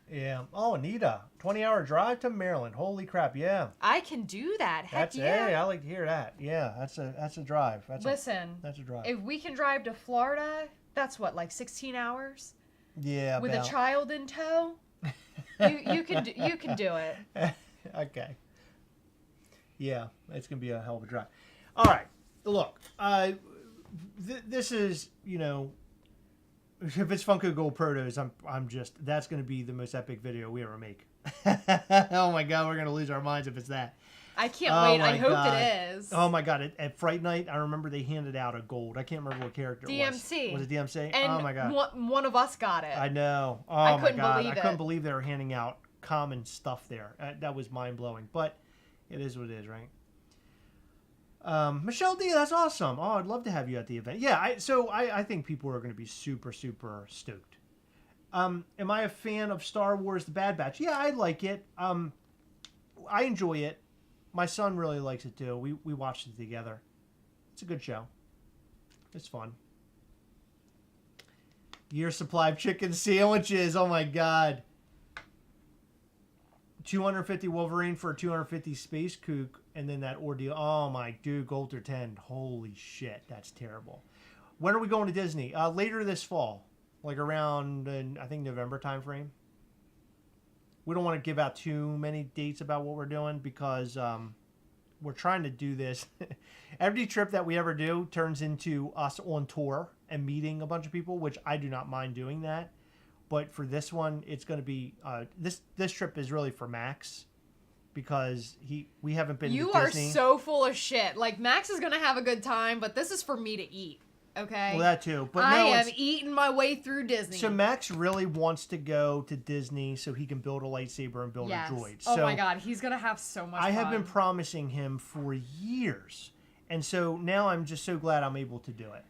Yeah. Oh, Anita, 20-hour drive to Maryland. Holy crap! Yeah. I can do that. Heck yeah. Hey, I like to hear that. Yeah, that's a drive. That's a drive. If we can drive to Florida, that's what, like 16 hours. Yeah. With a child in tow, you can do it. Okay. Yeah, it's gonna be a hell of a drive. All right, look, this is, you know, if it's Funko Gold Protos, that's gonna be the most epic video we ever make. Oh my God, we're gonna lose our minds if it's that. I can't wait. I hope it is. Oh my God, at Fright Night, I remember they handed out a gold. I can't remember what character it was. DMC. Was it DMC? And oh my God. One of us got it. I know. Oh I my couldn't God, believe I couldn't believe they were handing out common stuff there. That was mind blowing, but it is what it is, right? Michelle D, that's awesome. Oh, I'd love to have you at the event. Yeah, I think people are going to be super, super stoked. Am I a fan of Star Wars The Bad Batch? Yeah, I like it. I enjoy it. My son really likes it too. We watched it together. It's a good show. It's fun. Year supply of chicken sandwiches. Oh my God. 250 Wolverine for a 250 Space Kook, and then that ordeal. Oh my dude, Gold or 10. Holy shit, that's terrible. When are we going to Disney? Later this fall, like around I think November timeframe. We don't want to give out too many dates about what we're doing because we're trying to do this. Every trip that we ever do turns into us on tour and meeting a bunch of people, which I do not mind doing that. But for this one, it's going to be this trip is really for Max because we haven't been to Disney. You are so full of shit. Like, Max is going to have a good time, but this is for me to eat. Okay? Well, that too. But I am eating my way through Disney. So Max really wants to go to Disney so he can build a lightsaber and build a droid. Oh my God, he's going to have so much fun. I have been promising him for years. And so now I'm just so glad I'm able to do it.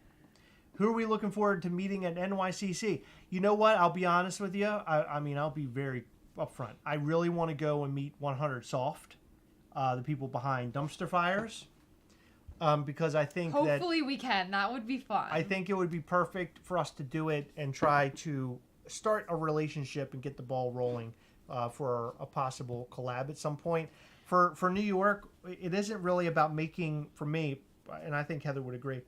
Who are we looking forward to meeting at NYCC? You know what? I'll be honest with you. I mean, I'll be very upfront. I really want to go and meet 100 Soft, the people behind Dumpster Fires, because I think hopefully we can. That would be fun. I think it would be perfect for us to do it and try to start a relationship and get the ball rolling for a possible collab at some point. For New York, it isn't really about making, for me, and I think Heather would agree,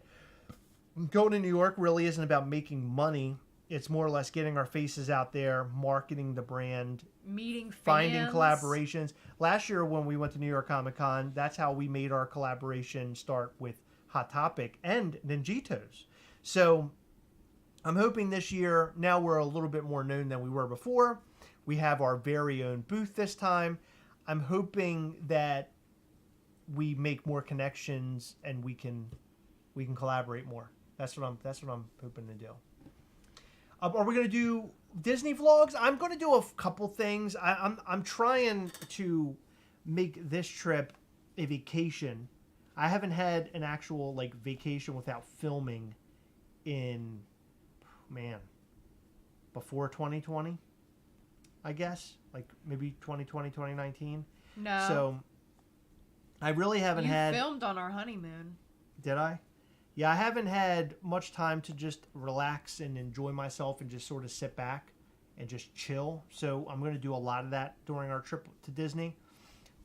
going to New York really isn't about making money. It's more or less getting our faces out there, marketing the brand, meeting fans, finding collaborations. Last year when we went to New York Comic Con, that's how we made our collaboration start with Hot Topic and Ninjitos. So I'm hoping this year, now we're a little bit more known than we were before. We have our very own booth this time. I'm hoping that we make more connections and we can collaborate more. That's what I'm hoping to do. Are we going to do Disney vlogs? I'm going to do a couple things. I'm trying to make this trip a vacation. I haven't had an actual like vacation without filming in before 2020. I guess like maybe 2020, 2019. No. So I really haven't had. You filmed on our honeymoon. Did I? Yeah, I haven't had much time to just relax and enjoy myself and just sort of sit back and just chill. So I'm going to do a lot of that during our trip to Disney.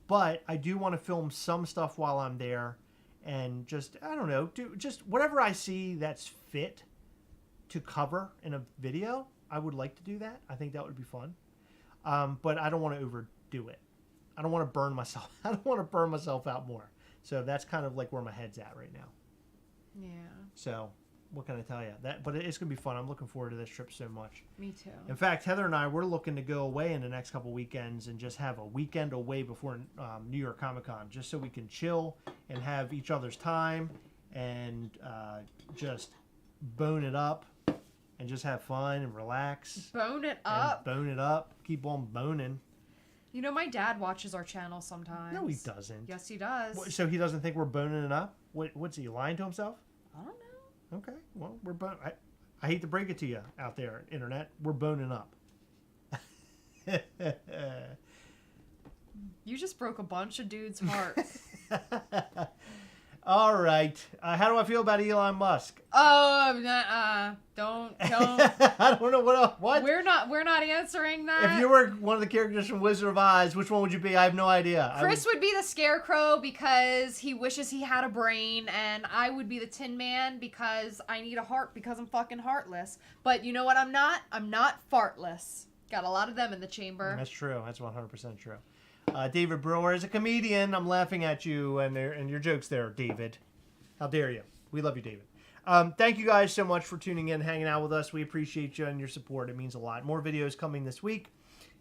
But I do want to film some stuff while I'm there and just, I don't know, do just whatever I see that's fit to cover in a video. I would like to do that. I think that would be fun. But I don't want to overdo it. I don't want to burn myself. I don't want to burn myself out more. So that's kind of like where my head's at right now. Yeah. So what can I tell you? But it's gonna be fun. I'm looking forward to this trip so much. Me too. In fact, Heather and I, we're looking to go away in the next couple weekends and just have a weekend away before New York Comic Con, just so we can chill and have each other's time and just bone it up and just have fun and relax. Bone it up. Bone it up. Keep on boning. You know, my dad watches our channel sometimes. No, he doesn't. Yes, he does. So he doesn't think we're boning it up? What's he, lying to himself? I don't know. Okay, well, we're I hate to break it to you out there, internet. We're boning up. You just broke a bunch of dudes' hearts. All right. How do I feel about Elon Musk? Oh, don't. I don't know what. We're not answering that. If you were one of the characters from Wizard of Oz, which one would you be? I have no idea. Chris would be the Scarecrow because he wishes he had a brain, and I would be the Tin Man because I need a heart because I'm fucking heartless. But you know what I'm not? I'm not fartless. Got a lot of them in the chamber. That's true. That's 100% true. David Brewer is a comedian. I'm laughing at you and your jokes there, David. How dare you? We love you, David. Thank you guys so much for tuning in, hanging out with us. We appreciate you and your support. It means a lot. More videos coming this week.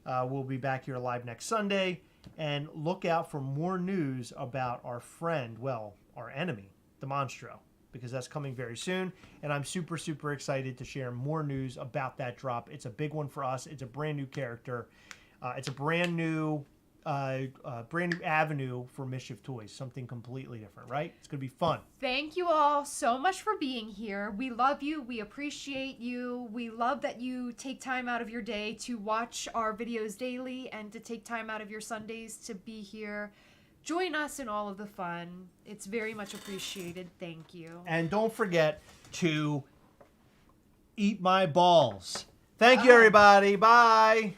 We'll be back here live next Sunday. And look out for more news about our friend, well, our enemy, the Monstro, because that's coming very soon. And I'm super, super excited to share more news about that drop. It's a big one for us. It's a brand new character. It's a brand new avenue for Mischief Toys. Something completely different, right? It's going to be fun. Thank you all so much for being here. We love you. We appreciate you. We love that you take time out of your day to watch our videos daily and to take time out of your Sundays to be here. Join us in all of the fun. It's very much appreciated. Thank you. And don't forget to eat my balls. Thank you, everybody. Bye.